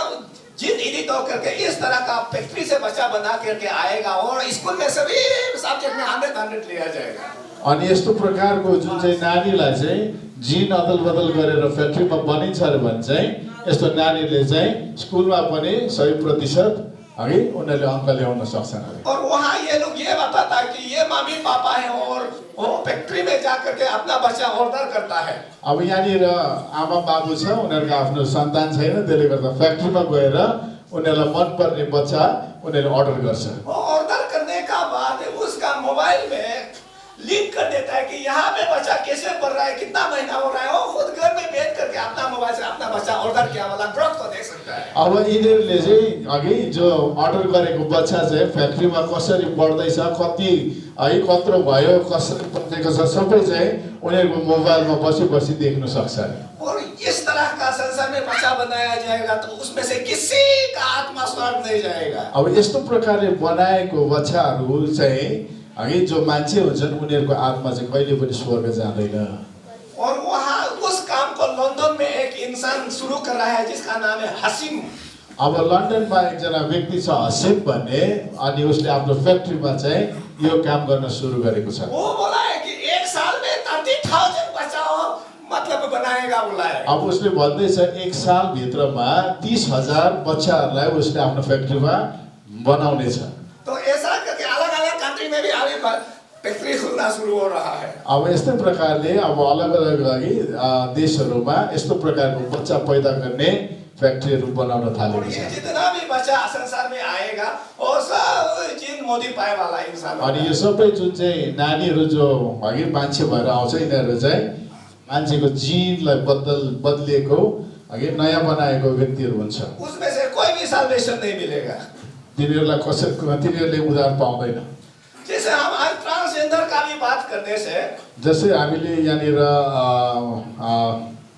जिन एडिट होकर के इस तरह का फैक्ट्री से बच्चा बना करके आएगा और स्कूल में सभी सब्जेक्ट में 100 लिया जाएगा। अनि यस्तो प्रकारको जुन चाहिँ नानीलाई चाहिँ जिन अदल-बदल गरेर फ्याक्ट्रीमा बनिन्छ भने चाहिँ यस्तो नानीले चाहिँ स्कुलमा पनि 100% अघि उनीहरूले अङ्क ल्याउन सक्छन्। और वहाँ ये लोग ये बताता है कि ये मम्मी पापा है और वो फैक्ट्री में जा करके अपना बच्चा ऑर्डर करता है। अब यहाँनिर आमा बाबु छ, उनीहरूको आफ्नो सन्तान छैन, त्यसले गर्दा फ्याक्ट्रीमा गएर उनीहरूलाई मनपर्ने बच्चा उनीहरूले अर्डर गर्छ। वो ऑर्डर करने का बाद उसका मोबाइल में लिंक कर देता है कि यहाँ पे बच्चा कैसे पढ़ रहा है, कितना महीना हो रहा है, वो खुद घर में बैठ करके अपना मोबाइल से अपना बच्चा ऑर्डर किया वाला ग्रोथ को देख सकता है। अब यिनीहरूले चाहिँ अघि जो अर्डर गरेको बच्चा चाहिँ फ्याक्ट्रीमा कसरी बढ्दैछ, कति है कत्रो भयो, कसरी पढेको छ, सबै चाहिँ उनीहरूको मोबाइलमा बसी बसी देख्न सक्छ। और इस तरह का संसार में बच्चा बनाया जाएगा तो उसमें से किसी का आत्मा स्वर्ग नहीं जाएगा। अब यस्तो प्रकारले बनाएको बच्चाहरू चाहिँ अघि जो मान्छे हुन्छन् उनीहरूको आत्मा चाहिँ कहिले पनि स्वर्ग जाँदैन। और वहाँ उस काम को लंदन में एक इंसान शुरू कर रहा है जिसका नाम है हसीम। अब लन्डनमा एकजना व्यक्ति छ हसीम भन्ने, अनि उसले आफ्नो फ्याक्ट्रीमा चाहिँ यो काम गर्न सुरु गरेको छ। वो बोला है कि एक साल में 30,000 बच्चा मतलब बनाएगा बोला है। अब उसले भन्दैछ एक साल भित्रमा 30,000 बच्चाहरूलाई उसले आफ्नो फ्याक्ट्रीमा बनाउने छ। तो ऐसा करके अलग अलग कंट्री में भी अभी फैक्ट्री खुलना शुरू हो रहा है। अब यस्तै प्रकारले अब अलग अलग देशहरूमा यस्तो प्रकारको बच्चा पैदा गर्ने फ्याक्ट्रीहरू बनाउन और थालेको ये छ। जितना भी बच्चा संसार में आएगा और सब जिन मोदी पाए वाला इंसान अनि यो सबै जुन चाहिँ नानीहरू जो अघि मान्छे भएर आउँछ यिनीहरू चाहिँ मान्छेको जिनलाई बदलिएको अघि नयाँ बनाएको व्यक्तिहरू हुन्छ। उसमें से कोई भी साल्वेशन नहीं मिलेगा। तिनीहरूलाई तिनीहरूले उद्धार पाउँदैन। जैसे हम आज ट्रांसजेंडर का भी बात करने से जस्तै हामीले यहाँनिर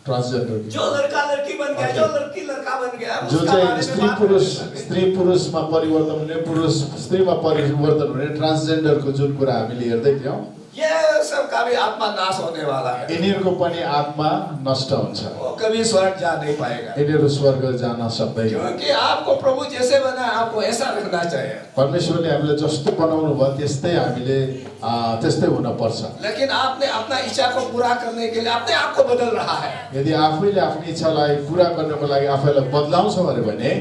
ट्रान्सजेन्डर जो लड़का लड़की बन गया, जो लड़की लड़का बन गया, जो उसका चाहिँ बारे में बात कर सकते हैं। स्त्री पुरुषमा परिवर्तन हुने, पुरुष स्त्रीमा परिवर्तन हुने ट्रान्सजेन्डरको जुन कुरा हामीले हेर्दै थियौँ, ये सब का भी आत्मा नाश होने वाला है। यिनीहरूको पनि आत्मा नष्ट हुन्छ। वो कभी स्वर्ग जा नहीं पाएगा, यिनीहरू स्वर्ग जान सक्दैन। क्योंकि आपको प्रभु जैसे बनाया आपको ऐसा रखना चाहिए। परमेश्वरले हामीलाई जस्तो बनाउनु भयो त्यस्तै हामीले त्यस्तै हुन पर्छ। लेकिन आपने अपना इच्छा को पूरा करने के लिए अपने आप को बदल रहा है। यदि आफैले आफ्नो इच्छालाई पूरा गर्नको लागि आफैलाई बदलाउँछ भने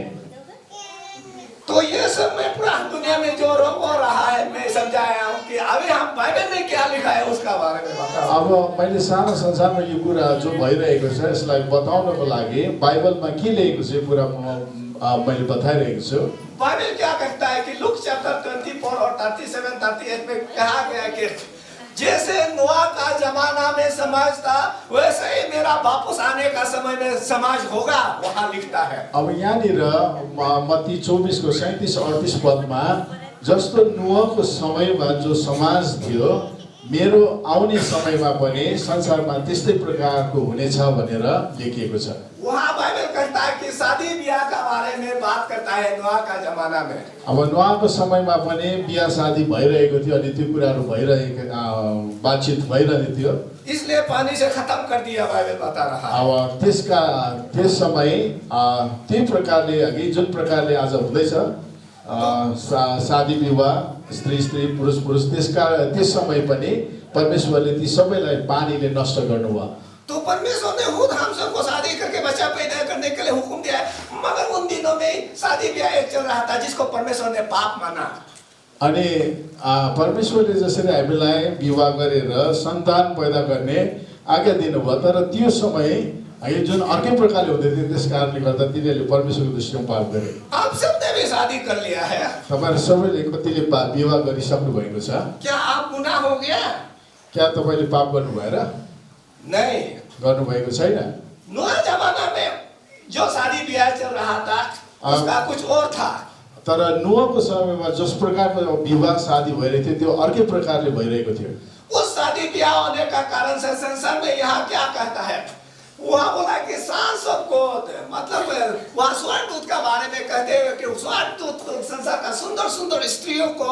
तो ये सब मैं पूरा दुनिया में जो हो रहा है मैं समझाया हूँ कि अभी हम बाइबल में क्या लिखा है उसका बारे में बताओ। अब मैले सारा संसारमा यो कुरा जो भइरहेको छ यसलाई बताउनको लागि बाइबलमा के लेखेको छ यो कुरा मैले बताइरहेको छु। बाइबल क्या कहता है कि लुक चैप्टर 24 और 37 38 में कहा गया है कि जैसे नोआ का जमाना में समाज था वैसे ही मेरा वापस आने का समय में समाज होगा, वहां लिखता है। अब यहाँनिर मत्ती 24 को 37-38 पदमा जस्तो नुहको समयमा जो समाज थियो मेरो आउने समयमा पनि संसारमा त्यस्तै प्रकारको हुनेछ भनेर लेखिएको छ। वहां बाइबल कहता है कि शादी ब्याह का बारे में बात करता है नोआ का जमाना में। अब नुहको समयमा पनि बिहा शादी भइरहेको थियो अनि त्यो कुराहरू बातचित भइरहेको थियो। इसलिए पानी से खत्म कर दिया बाइबल बता रहा है। अब त्यस समय त्यही प्रकारले अघि जुन प्रकारले आज हुँदैछ शादी विवाह स्त्री पुरुष त्यस समय पनि परमेश्वरले ती सबैलाई पानीले नष्ट गर्नुभयो। तो परमेश्वर ने खुद हम सबको शादी करके बच्चा पैदा करने के लिए हुक्म दिया है, मगर उन दिनों में शादी ब्याह एक चल रहा था जिसको परमेश्वर ने पाप माना। अनि परमेश्वरले जसरी हामीलाई विवाह गरेर सन्तान पैदा गर्ने आज्ञा दिनुभयो तर त्यो समय यो जुन अर्कै प्रकारले हुँदै थियो त्यस कारणले गर्दा तिनीहरूले परमेश्वरको दृष्टिमा पाप गरे। आप सबने भी शादी कर लिया है, तपाईहरु सबैले कतिले विवाह गरिसक्नु भएको छ? क्या आप गुनाह हो गया? क्या तपाईले पाप गर्नु भएर? नहीं, गर्नु भएको छैन। नोआ जमाना में जो शादी ब्याह चल रहा था उसका कुछ और था। तर नुहको समयमा जस प्रकारको विवाह शादी भइरहेको थियो त्यो अर्कै प्रकारले भइरहेको थियो। उस शादी ब्याह होने का कारण से संसार में यहाँ क्या कहता है, वहाँ बोला कि सांस को मतलब वहाँ स्वर्गदूत का बारे में कहते हुए कि स्वर्गदूत संसार का सुंदर सुंदर स्त्रियों को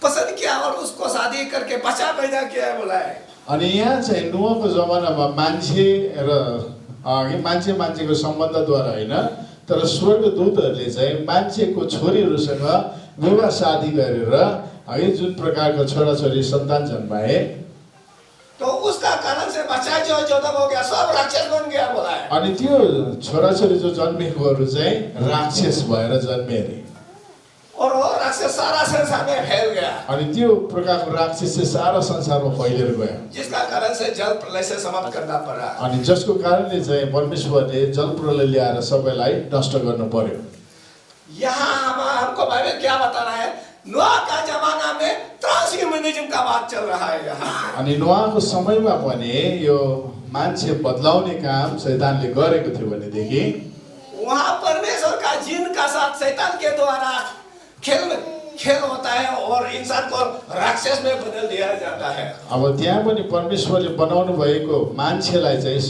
पसंद किया और उसको शादी करके बच्चा पैदा किया बोला है। अनि यहाँ चाहिँ नुहको जमानामा मान्छे र मान्छेको सम्बन्धद्वारा हैन तर स्वर्गदूतहरूले चाहिँ मान्छेको छोरीहरूसँग विवाह शादी गरेर है जुन प्रकारको छोराछोरी सन्तान जन्माए तो उसका कारण से बच्चा जो जन्म हो गया सब राक्षस बन गया बोला है। अनि त्यो छोराछोरी जो जन्मेकोहरू चाहिँ राक्षस भएर जन्मे अरे और वो राक्षस सारा संसार में फैल गया। अनि त्यो प्रकारको राक्षस चाहिँ सारा संसारमा फैलिएर गयो जिसका कारण से जल प्रलय से समाप्त करना पड़ा। अनि जसको कारणले चाहिँ परमेश्वरले जल प्रलय ल्याएर सबैलाई नष्ट गर्नु पर्यो। यहाँ हमको बाइबल क्या बता रहा है, नोआ का जमाना में ट्रांसह्यूमनिज्म का बात चल रहा है यहाँ। अनि नोआको समयमा पनि यो मान्छे बदलाउने काम शैतानले गरेको थियो भनेदेखि वहाँ परमेश्वर का जिन का साथ शैतान के द्वारा खेल होता है और इंसान को राक्षस में बदल दिया जाता है। अब त्यहाँ पनि परमेश्वरले बनाउनु भएको मान्छेलाई चाहिँ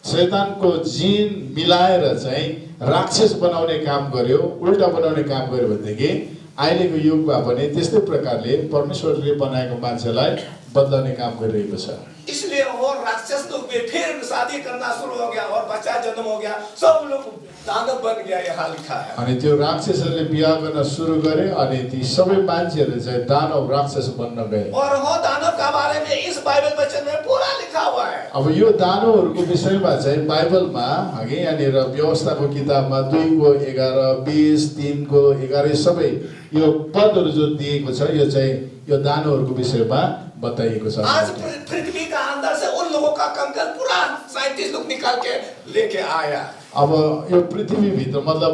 शैतानको जिन मिलाएर चाहिँ राक्षस बनाउने काम गर्यो, उल्टा बनाउने काम गर्यो भनेदेखि अहिलेको युगमा पनि त्यस्तै प्रकारले परमेश्वरले बनाएको मान्छेलाई बदलाउने काम गरिरहेको छ। इसलिए वो राक्षस लोग भी फिर शादी करना शुरू हो गया और बच्चा जन्म हो गया, सब लोग दानव बन गया, यहाँ लिखा है। अनि त्यो राक्षसहरूले बिहा गर्न सुरु गरे अनि ती सबै मान्छेहरू चाहिँ दानव राक्षस बन्न गए। और वो दानव का बारे में इस बाइबल वचन में पूरा लिखा हुआ है। अब यो दानोहरूको विषयमा चाहिँ बाइबलमा हगि यहाँनिर व्यवस्थाको किताबमा 2:11, 20, 3:11 सबै यो पदहरू जो दिएको छ यो चाहिँ यो दानोहरूको विषयमा बताइएको छ। आज पृथ्वी का अंदर से उन लोगों का कंकाल पूरा 37 लोग निकाल के लेके आया। अब यो पृथ्वीभित्र मतलब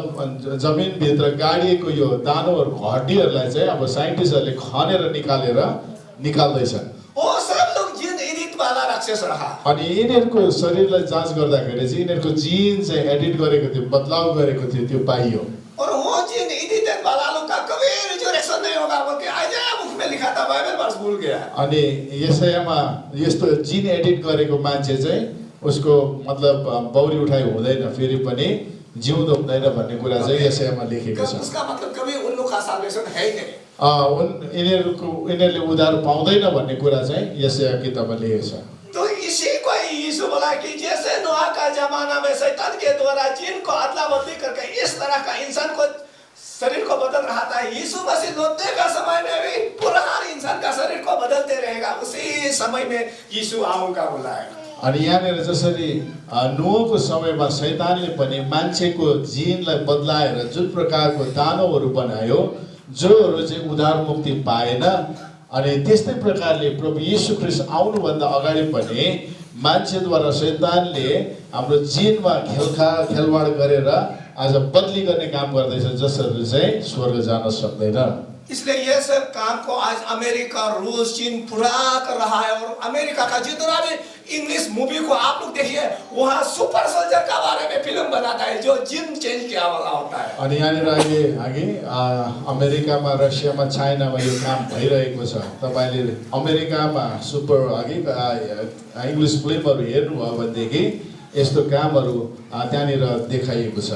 जमिनभित्र गाडिएको यो दानोहरूको हड्डीहरूलाई चाहिँ अब साइन्टिस्टहरूले खनेर निकाल्दैछन्। वो सब लोग जिन एडिट वाला राक्षस रहा। अनि यिनीहरूको शरीरलाई जाँच गर्दाखेरि चाहिँ यिनीहरूको जिन चाहिँ एडिट गरेको थियो, बदलाव गरेको थियो, त्यो पाइयो। और वो जिन एडिट वाला लोग का कभी रिजरेक्शन नहीं होगा बोल के आइजाया बुक में लिखा था, बाइबल वर्ष भूल गया। अनि यसैमा यस्तो जिन एडिट गरेको मान्छे चाहिँ उसको मतलब बौरी उठाइ हुँदैन, फेरि पनि जिउँदो हुँदैन भन्ने कुरा चाहिँ यसैमा लेखेको छ। उसका मतलब कभी उन लोग का साल्वेशन है ही नहीं। यिनीहरूले उद्धार पाउँदैन भन्ने कुरा चाहिँ यसै किताबमा लेखेको छ। तो इसी को यीशु बोला कि जैसे नोआ का जमाना में शैतान के द्वारा जिन को अदला बदली करके इस तरह का इंसान को शरीर को बदल रहा था, यीशु मसीह लौटने का समय में भी पूरा इंसान का शरीर को बदलते रहेगा। उसी समय में यीशु आऊंगा बोला है। अनि यहाँनिर जसरी नोहको समयमा शैतानले पनि मान्छेको जिनलाई बदलाएर जुन प्रकारको दानवहरू बनायो जोहरू चाहिँ उद्धार मुक्ति पाएन, अनि त्यस्तै प्रकारले प्रभु येशू ख्रीष्ट आउनुभन्दा अगाडि पनि मान्छेद्वारा शैतानले हाम्रो जिनमा खेलवाड गरेर आज बदली गर्ने काम गर्दैछ, जसरी चाहिँ स्वर्ग जान सक्दैन। इसलिए ये सब काम को आज अमेरिका, रूस, चीन पूरा कर रहा है। और अमेरिका का जितना भी इंग्लिश मूवी को आप लोग देखिए, वहाँ सुपर सोल्जर का बारे में फिल्म बनाता है जो जिन चेंज किया वाला होता है। अनि यहाँनिर अहिले अमेरिकामा, रसियामा, चाइनामा यो काम भइरहेको छ। तपाईले अमेरिकामा सुपर इङ्ग्लिस फिल्महरू हेर्नुभयो भनेदेखि यस्तो कामहरू त्यहाँनिर देखाइएको छ।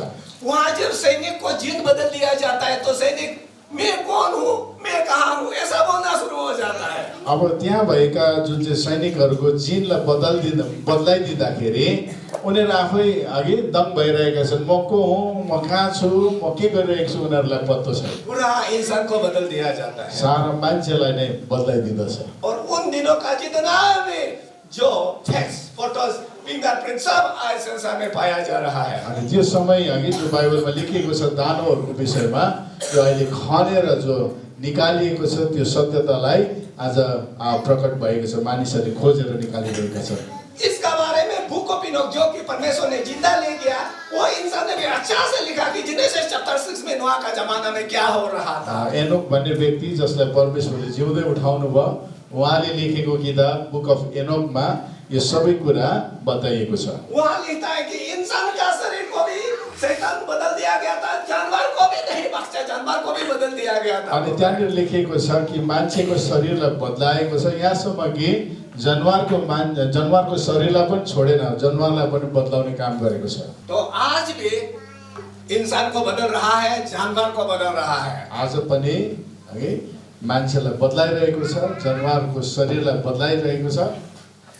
वहाँ जब सैनिक को जिन बदल दिया जाता है तो सैनिक मैं कौन हूँ, मैं कहाँ हूँ ऐसा बोलना शुरू हो जाता है। अब त्यहाँ भएका जुन चाहिँ सैनिकहरूको जिनलाई बदलाइदिँदाखेरि उनीहरू आफै अघि दङ भइरहेका छन्, म को हुँ, म कहाँ छु, म के गरिरहेको छु, उनीहरूलाई पत्तो छैन। पूरा इंसान को बदल दिया जाता है, सारा मान्छेलाई नै बदलाइदिँदछ। और उन दिनों का जितना भी जो फेस फोटोज फिंगरप्रिंट सब आज संसार में पाया जा रहा है। अनि त्यो समय अघि जो बाइबलमा लेखिएको छ दानवहरूको विषयमा त्यो अहिले खनेर जो निकालिएको छ त्यो सत्यतालाई आज प्रकट भएको छ, मानिसहरूले खोजेर निकालिरहेका छन्। इसका बारे में बुक ऑफ इनोक जो कि परमेश्वर ने जिंदा ले गया, वो इंसान ने भी अच्छा से लिखा कि जेनेसिस चैप्टर 6 में नोआ का जमाना में क्या हो रहा था। एनोक भन्ने व्यक्ति जसलाई परमेश्वरले जिउँदै उठाउनु भयो, उहाँले लेखेको किताब बुक अफ एनोकमा यो सबै कुरा बताइएको छ। वहाँ लिखता है कि इंसान का शरीर को भी शैतान बदल दिया गया था, जानवर को भी नहीं बख्शा, जानवर को भी बदल दिया गया था। अनि त्यहाँनिर लेखेको छ कि मान्छेको शरीरलाई बदलाएको छ, यहाँसम्म कि जनावरको शरीरलाई पनि छोडेन, जनावरलाई पनि बदलाउने काम गरेको छ। तो आज भी इंसान को बदल रहा है, जानवर को बदल रहा है। आज पनि है मान्छेलाई बदलाइरहेको छ, जनावरको शरीरलाई बदलाइरहेको छ।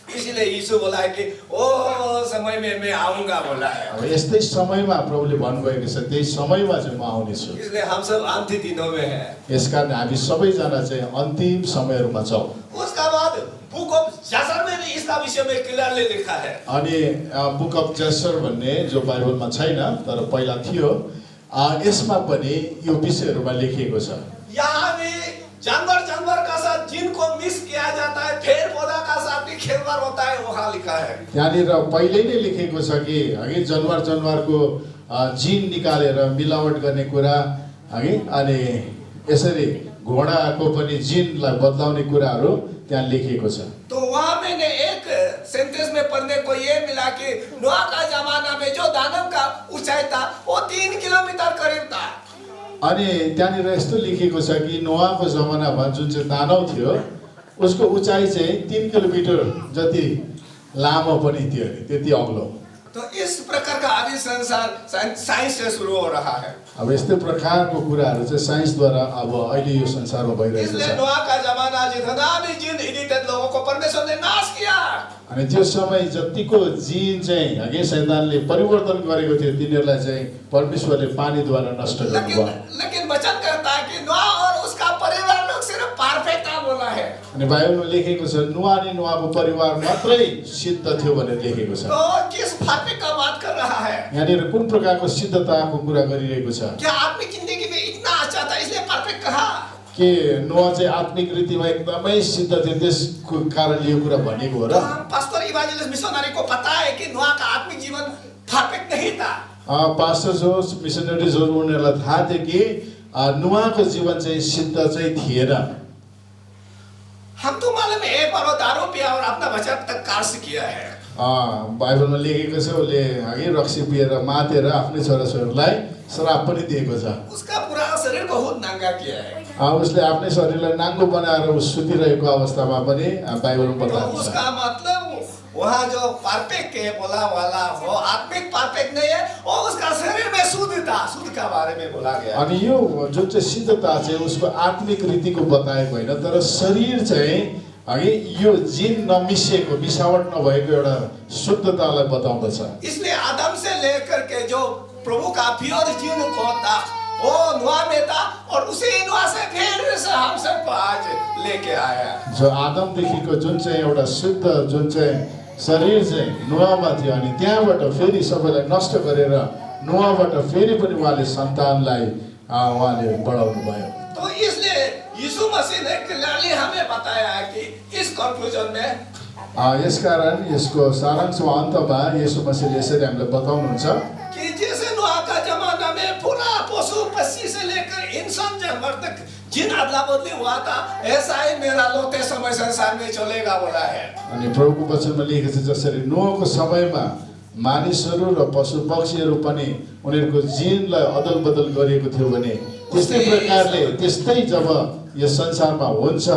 इसलिए यीशु बोला है कि ओ समय में मैं आऊंगा बोला है। अब यस्तै समयमा प्रभुले भन्नुभएको छ, त्यही समयमा चाहिँ म आउने छु। इसलिए हम सब अंतिम दिनों में हैं। यसकारण हामी सबैजना चाहिँ अन्तिम समयहरूमा छौँ। उसका बाद बुक ऑफ जसर में भी इसका विषय में क्लियरली लिखा है। अनि बुक अफ जसर भन्ने जो बाइबलमा छैन तर पहिला थियो, यसमा पनि यो विषयहरूमा लेखिएको छ। यहाँ भी जानवर का साथ जिनको मिक्स किया जाता है, पेड़ पौधा का साथ भी खेलवाड़ होता है, वहाँ लिखा है। त्यहाँनिर पहिल्यै नै लेखेको छ कि हगि जनावरको जिन निकालेर मिलावट गर्ने कुरा हगि, अनि यसरी घोडाको पनि जिनलाई बदलाउने कुराहरू त्यहाँ लेखिएको छ। तो वहाँ मैंने एक सेंटेंस में पढ़ने को ये मिला कि नोआ का जमाना में जो दानव का ऊंचाई था वो 3 किलोमीटर करीब था। अनि त्यहाँनिर यस्तो लेखिएको छ कि नोआको जमानामा जुन चाहिँ दानव थियो उसको उचाइ चाहिँ 3 किलोमिटर जति लामो पनि थियो, त्यति अग्लो। तो इस प्रकार का अभी संसार साइंस से शुरू हो रहा है। अब यस्तै प्रकारको कुराहरू चाहिँ साइन्सद्वारा अब अहिले यो संसारमा भइरहेको इसलिए छ। नोआ का जमाना जितना भी जिन एडिटेड लोगों को परमेश्वर ने नाश किया। अनि त्यो समय जतिको जिन चाहिँ हगे शैतानले परिवर्तन गरेको थियो तिनीहरूलाई चाहिँ परमेश्वरले पानीद्वारा नष्ट गर्नुभयो। लेकिन वचन कहता है कि नोआ और उसका परिवार लोग सिर्फ परफेक्ट था बोला है। अनि बाइबलमा लेखेको छ नुहा अनि नुहाको परिवार मात्रै सिद्ध थियो भनेर लेखेको छ। तो किस फार्पिक का बात कर रहा है? यहाँनिर कुन प्रकारको सिद्धताको कुरा गरिरहेको छ? क्या आत्मिक जिंदगी में इतना अच्छा था इसलिए परफेक्ट कहा? के नुहा चाहिँ आत्मिक रीतिमा एकदमै सिद्ध थियो त्यसको कारणले यो कुरा भनेको हो र? तो हम पास्टर इवांजेलिस्ट मिशनरी को पता है कि नोआ का आत्मिक जीवन परफेक्ट नहीं था। पास्टर्स होस् मिसनरीज होस् उनीहरूलाई थाहा थियो कि नुहाको जीवन चाहिँ सिद्ध चाहिँ थिएन। हम तो मालूम है एक बार वो दारू पिया और अपना बच्चा तक कार्स किया है। बाइबलमा लेखेको छ उसले अघि रक्सी पिएर मातेर आफ्नै छोराछोरीलाई श्राप पनि दिएको छ। उसका पूरा शरीर बहुत नंगा किया है। उसले आफ्नै शरीरलाई नाङ्गो बनाएर उस सुतिरहेको अवस्थामा पनि बाइबलमा तो बताएको छ। उसका मतलब वहाँ जो परफेक्ट है बोला वाला वो आत्मिक परफेक्ट नहीं है और उसका शरीर में शुद्ध था, शुद्ध का बारे में बोला गया। अनि यो जुन चाहिँ सिद्धता चाहिँ उसको आत्मिक रीतिको बताएको होइन तर शरीर चाहिँ अघि यो जिन नमिसिएको मिसावट नभएको एउटा शुद्धतालाई बताउँदछ। इसलिए आदम से लेकर के जो प्रभु का प्योर जीवन को था वो नोआ में था और उसी नोआ से फिर से हम सबको आज लेके आया। जो आदमदेखिको जुन चाहिँ एउटा शुद्ध जुन चाहिँ शरीर चाहिँ नुहामा थियो अनि त्यहाँबाट फेरि सबैलाई नष्ट गरेर नुहाबाट फेरि पनि उहाँले सन्तानलाई उहाँले बढाउनु भयो। तो इसलिए यीशु मसीह ने क्लियरली हमें बताया है कि इस कंक्लूजन में यसकारण यसको सारांशमा अन्तमा यीशु मसीहले यसरी हामीलाई बताउनुहुन्छ कि जैसे नोआ का जमाना में पूरा पशु पक्षी से लेकर इंसान जानवर तक जिन अदला बदली हुआ था ऐसा ही मेरा लोते समय संसार में चलेगा बोला है। अनि प्रभुको वचनमा लेखेको छ जसरी नोहको समयमा मानिसहरू र पशु पक्षीहरू पनि उनीहरूको जिनलाई अदल बदल गरिएको थियो भने त्यस्तै प्रकारले त्यस्तै जब यस संसारमा हुन्छ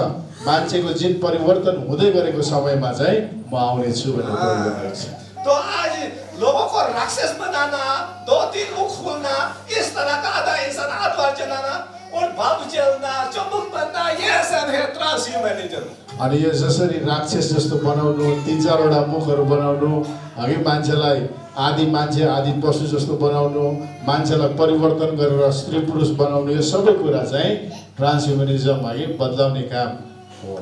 मान्छेको जिन परिवर्तन हुँदै गरेको समयमा चाहिँ म आउने छु भनेर प्रभुले भनेको छ। तो आज लोगों को राक्षस बनाना, 2-3 मुख खोलना, इस तरह का आधा इंसान हाथ बार चलाना और बल्ब जलना, चुम्बक बनना, ये सब है ट्रांसह्यूमनिज्म। अनि यो जसरी राक्षस जस्तो बनाउनु 3-4 मुखहरू बनाउनु अघि मान्छेलाई आदि मान्छे आदि पशु जस्तो बनाउनु मान्छेलाई परिवर्तन गरेर स्त्री पुरुष बनाउनु यो सबै कुरा चाहिँ ट्रान्सह्युमनिज्म अघि बदलाउने काम हो।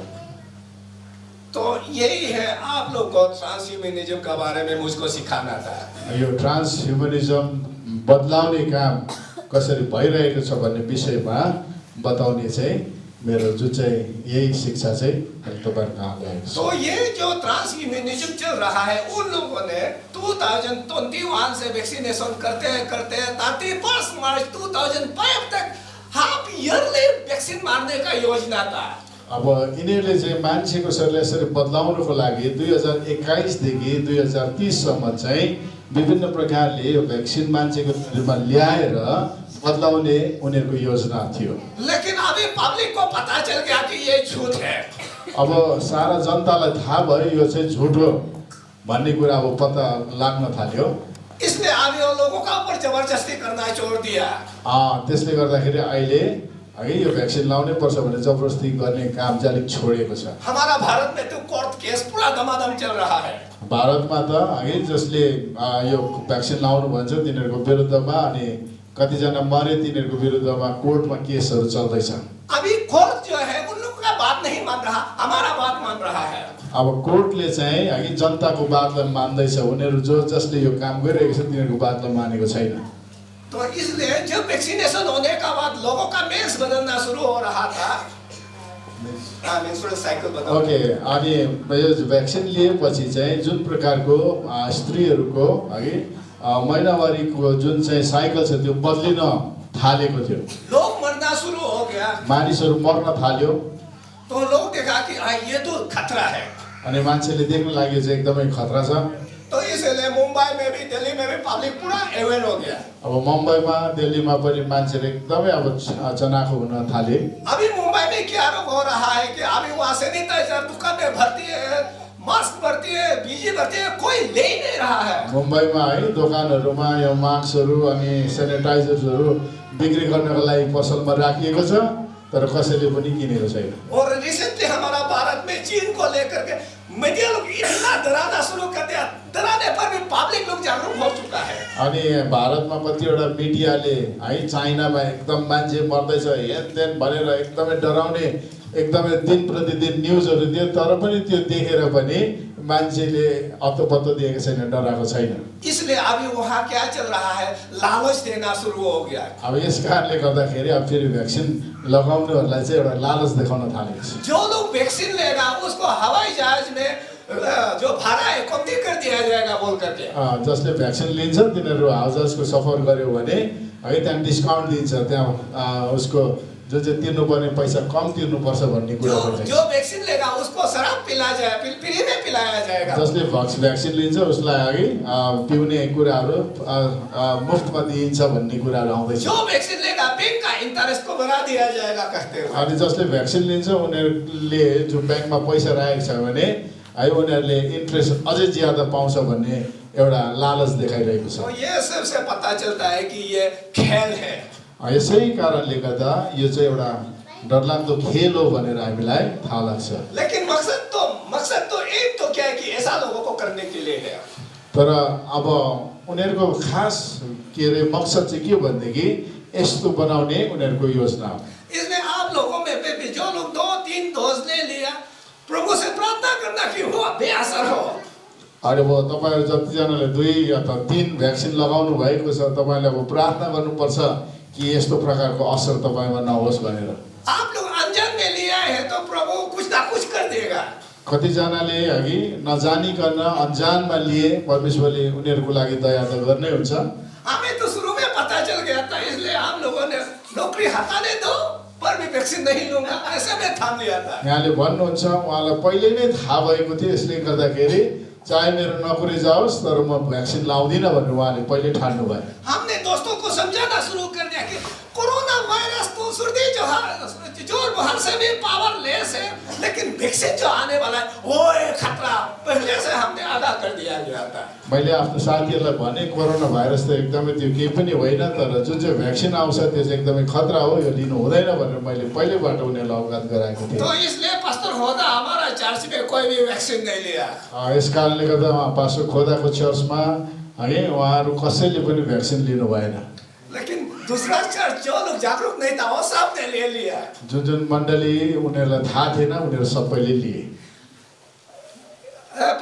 तो यही है आप लोग को ट्रांसह्यूमनिज्म के बारे में मुझको सिखाना था। यो ट्रान्सह्युमनिज्म बदलाउने काम कसरी भइरहेको छ भन्ने विषयमा बताउने चाहिँ मेरो जुन चाहिँ यही शिक्षा चाहिँ तपाईहरुको कहाँ ल्याएको छ। तो ये जो ट्रांसह्यूमनिज्म चल रहा है उन लोगों ने 2021 से वैक्सीनेशन करते 31 मार्च 2005 तक हाफ ईयरली वैक्सीन मारने का योजना था। अब यिनीहरूले चाहिँ मान्छेको शरीरलाई यसरी बदलाउनको लागि 2021 देखि 2030 सम्म चाहिँ विभिन्न प्रकारले यो भ्याक्सिन मान्छेको शरीरमा ल्याएर बदलाउने उनीहरूको योजना थियो। लेकिन अभी पब्लिक को पता चल गया कि ये झूठ है। अब सारा जनतालाई थाहा भयो यो चाहिँ झुट हो भन्ने कुरा अब पत्ता लाग्न थाल्यो। इसलिए अभी वो लोगों का ऊपर जबरदस्ती करना छोड़ दिया। त्यसले गर्दाखेरि अहिले अघि यो भ्याक्सिन लाउनै पर्छ भनेर जबरजस्ती गर्ने काम चाहिँ अलिक छोडेको छ। हमारा भारत में तो कोर्ट केस पूरा दमादम चल रहा है। भारतमा त अघि जसले यो भ्याक्सिन लाउनु भन्छ तिनीहरूको विरुद्धमा अनि कतिजना मरे तिनीहरूको विरुद्धमा कोर्टमा केसहरू चल्दैछ। अभी कोर्ट जो है उन लोगों का बात नहीं मान रहा, हमारा बात मान रहा है। अब कोर्टले चाहिँ अघि जनताको बातलाई मान्दैछ उनीहरू जो जसले यो काम गरिरहेको छ तिनीहरूको बातलाई मानेको छैन। तो इसलिए जब वैक्सीनेशन होने का बाद लोगों का मेंस बदलना शुरू हो रहा था। मेंस्ट्रुअल साइकल बदल। ओके अनि यो भ्याक्सिन लिएपछि चाहिँ जुन प्रकारको स्त्रीहरूको अघि महिनावारीको जुन चाहिँ साइकल छ त्यो बदलिन थालेको थियो। लोग मरना शुरू हो गया। मानिसहरू मर्न थाल्यो। तो लोग देखा कि ये तो खतरा है। अनि मान्छेले देख्न लाग्यो चाहिँ एकदमै खतरा छ। तो इसलिए मुंबई में भी दिल्ली में भी पब्लिक पूरा अवेयर हो गया। अब मुंबईमा दिल्लीमा पनि मान्छेले एकदमै अब चनाखो हुन थाले। अभी मुंबई में क्या रोग हो रहा है कि अभी वहाँ सैनिटाइजर दुकान में भर्ती है, मास्क भर्ती है, बीजी भर्ती है, कोई ले ही नहीं रहा है। मुंबईमा है दोकानहरूमा यो मास्कहरू अनि सेनिटाइजर्सहरू बिक्री गर्नको लागि पसलमा राखिएको छ तर कसैले पनि किनेको छैन। और रिसेंटली हमारा भारत में चीन को लेकर के मीडिया लोग इतना डराना शुरू कर दिया, डराने पर भी पब्लिक लोग जागरूक हो चुका है। अनि भारतमा कतिवटा मिडियाले है चाइनामा एकदम मान्छे मर्दैछ हेन तेन भनेर एकदमै डराउने एकदमै दिन प्रतिदिन न्युजहरू दियो तर पनि त्यो देखेर पनि मान्छेले अत्तो दिएको छैन, डराएको छैन। इसलिए अभी वहाँ क्या चल रहा है, लालच देना शुरू हो गया। अब यस कारणले गर्दाखेरि अब फेरि भ्याक्सिन लगाउनेहरूलाई चाहिँ एउटा लालच देखाउन थालेको छ। जो लोग वैक्सीन लेगा उसको हवाई जहाज में जो भाड़ा है कम्ती कर दिया जाएगा बोल करके। जसले भ्याक्सिन लिन्छ तिनीहरू हवाईजहाजको सफर गर्यो भने है त्यहाँ डिस्काउन्ट दिन्छ, त्यहाँ उसको जो चाहिँ तिर्नुपर्ने पैसा कम तिर्नुपर्छ भन्ने कुरा पनि। जो वैक्सीन लेगा उसको शराब पिला जाए, फ्री में पिलाया जाएगा। जसले भ्याक्सिन लिन्छ उसलाई अघि पिउने कुराहरू मुफ्तमा दिइन्छ भन्ने कुराहरू आउँदैछ। जो वैक्सीन लेगा बैंक का इंटरेस्ट को बढ़ा दिया जाएगा कहते हैं। अनि जसले भ्याक्सिन लिन्छ उनीहरूले जो ब्याङ्कमा पैसा राखेको छ भने है उनीहरूले इन्ट्रेस्ट अझै ज्यादा पाउँछ भन्ने एउटा लालच देखाइरहेको छ। तो ये सबसे पता चलता है कि ये खेल है। यसै कारणले गर्दा यो चाहिँ एउटा डरलाग्दो खेल हो भनेर हामीलाई थाहा लाग्छ। लेकिन मकसद तो एक तो क्या है कि ऐसा लोगों को करने के लिए है। तर अब उनीहरूको खास के अरे मकसद चाहिँ के भनेदेखि यस्तो बनाउने उनीहरूको योजना हो। इसलिए आप लोगों में भी जो लोग 2-3 डोज ले लिया, प्रभु से प्रार्थना करना कि वो बेअसर हो। अरे वो तपाईहरु जतिजनाले 2 या 3 भ्याक्सिन लगाउनु भएको छ तपाईले अब प्रार्थना गर्नुपर्छ कि यस्तो प्रकारको असर तपाईमा नहोस् भनेर। आप लोग अनजान में लिया है तो प्रभु कुछ ना कुछ कर देगा। कतिजनाले अघि नजानिकन अनजानमा लिए परमेश्वरले उनीहरूको लागि दया त गर्नै हुन्छ। हमें तो शुरू में पता चल गया था, इसलिए हम लोगों ने नौकरी हटाने दो पर भी वैक्सीन नहीं लूंगा ऐसे में थाम लिया था। यहाँले भन्नुहुन्छ उहाँलाई पहिले नै थाहा भएको थियो, यसले गर्दाखेरि चाहे मेरो नोकरी जाओस् तर म भ्याक्सिन लाउँदिन भनेर उहाँले पहिले ठान्नु भयो। हमने दोस्तों को समझाना शुरू कर दिया कि कोरोना वायरस तो सर्दी जोर बुखार से भी पावरलेस है, लेकिन वैक्सीन जो आने वाला है वो एक खतरा पहले से हमने आगाह कर दिया गया था। मैले आफ्नो साथीहरूलाई भने कोरोना भाइरस त एकदमै त्यो केही पनि होइन, तर जुन चाहिँ भ्याक्सिन आउँछ त्यो चाहिँ एकदमै खतरा हो, यो लिनु हुँदैन भनेर मैले पहिलेबाट उनीहरूलाई अवगत गराएको थिएँ। तो इसलिए पास्टर खोदा हमारा चर्च में कोई भी वैक्सीन नहीं लिया। यस कारणले गर्दा पास्टर खोदाको चर्चमा है उहाँहरू कसैले पनि भ्याक्सिन लिनु भएन। लेकिन दूसरा चर्च जो लोग जागरूक नहीं था वो सबने ले लिया। जुन मण्डली उनीहरूलाई थाहा थिएन उनीहरू सबैले लिए।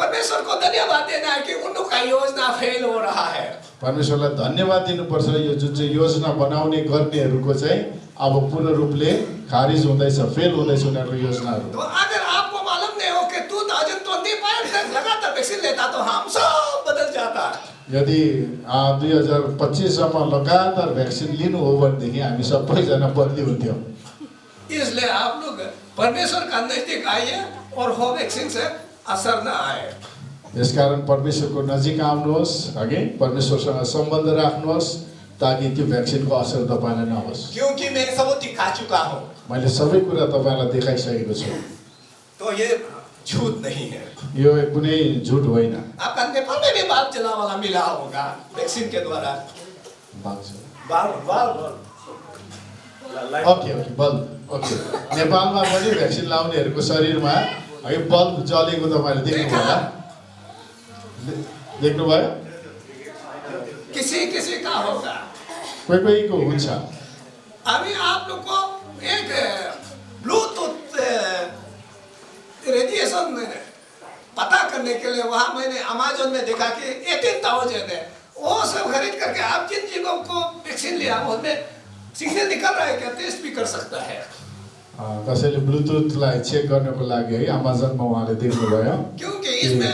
परमेश्वर को धन्यवाद देना है कि उनका योजना फेल हो रहा है। परमेश्वरलाई धन्यवाद दिनुपर्छ, यो जुन चाहिँ योजना बनाउने गर्नेहरूको चाहिँ अब पूर्ण रूपले खारिज हुँदैछ, फेल हुँदैछ उनीहरूको योजनाहरू। तो अगर आपको मालूम नहीं हो कि 2025 तक लगातार वैक्सीन लेता तो हम सब बदल जाता। यदि 2025 सम्म लगातार भ्याक्सिन लिनु हो भनेदेखि हामी सबैजना बदली हुन्थ्यौँ। इसलिए आप लोग परमेश्वर का नजदीक आइए और हो वैक्सीन से असर न आए। यसकारण परमेश्वरको नजिक आउनुहोस्, अघि परमेश्वरसँग सम्बन्ध राख्नुहोस् ताकि त्यो भ्याक्सिनको असर तपाईलाई नहोस्। क्योंकि मैं सब दिखा चुका हूँ। मैले सबै कुरा तपाईलाई देखाइसकेको छु। तो ये झूठ नहीं है, यो कुनै झुट होइन। आपका नेपाल में भी बाल चला वाला मिला होगा वैक्सीन के द्वारा। ओके बल्ब ओके नेपालमा पनि भ्याक्सिन लाउनेहरूको शरीरमा है बल्ब जलेको तपाईले देख्नुभयो होला, देख्नुभयो? किसी का होगा, कोही को हुन्छ। अभी आप लोग को एक ब्लूटूथ रेडिएशन पता करने के लिए वहाँ मैंने अमेज़न में देखा कि 18,000 है, वो सब खरीद करके आप जिन लोगों को वैक्सीन लिया उसमें सिग्नल निकल रहा है क्या, टेस्ट भी कर सकता है। कसैले ब्लुटुथलाई चेक गर्नको लागि है अमेजनमा उहाँले देख्नुभयो, क्योंकि इसमें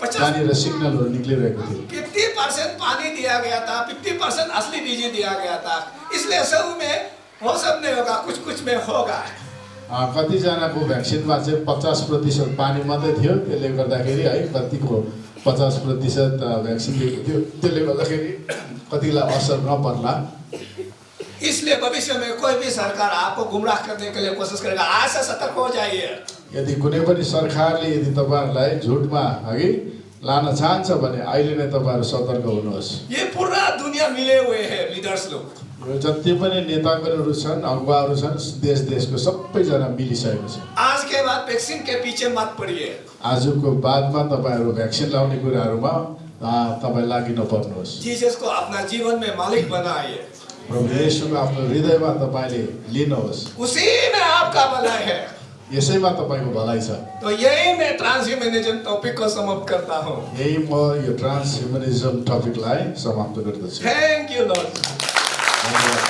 50 सिग्नलहरू निक्लिरहेको थियो। 50% पानी दिया गया था, 50% असली बीज दिया गया था, इसलिए सब में वो सब नहीं होगा, कुछ कुछ में होगा। कतिजनाको भ्याक्सिनमा चाहिँ 50% पानी मात्रै थियो, त्यसले गर्दाखेरि है कतिको 50% भ्याक्सिन दिएको थियो, त्यसले गर्दाखेरि कतिलाई असर नपर्ला। इसलिए भविष्य में कोई भी सरकार आपको गुमराह करने के लिए कोशिश करेगा, आज से सतर्क हो जाइए। यदि कुनै पनि सरकारले यदि तपाईहरुलाई झुटमा अघि लान चाहन्छ भने अहिले नै तपाईहरु सतर्क हुनुहोस्। ये पूरा दुनिया मिले हुए हैं लीडर्स लोग, यो जति पनि नेताहरू छन्, अगुवाहरू छन्, देशको सबैजना मिलिसकेको छ। आज के बाद वैक्सीन के पीछे मत पड़िए। आजको बादमा तपाईहरु भ्याक्सिन लाउने कुराहरुमा तपाई लागि नपर्नुहोस्। जीसस को अपना जीवन में मालिक बनाइए। प्रभु येशूको आफ्नो हृदयमा तपाईले लिनुहोस्। उसी में आपका भलाई है। यसैमा तपाईँको भलाइ छ। तो यही मैं ट्रांसह्यूमनिज्म टॉपिक को समाप्त करता हूँ। यही म यो ट्रान्सह्युमनिज्म टपिकलाई समाप्त गर्दछु। Thank you Lord. धन्यवाद।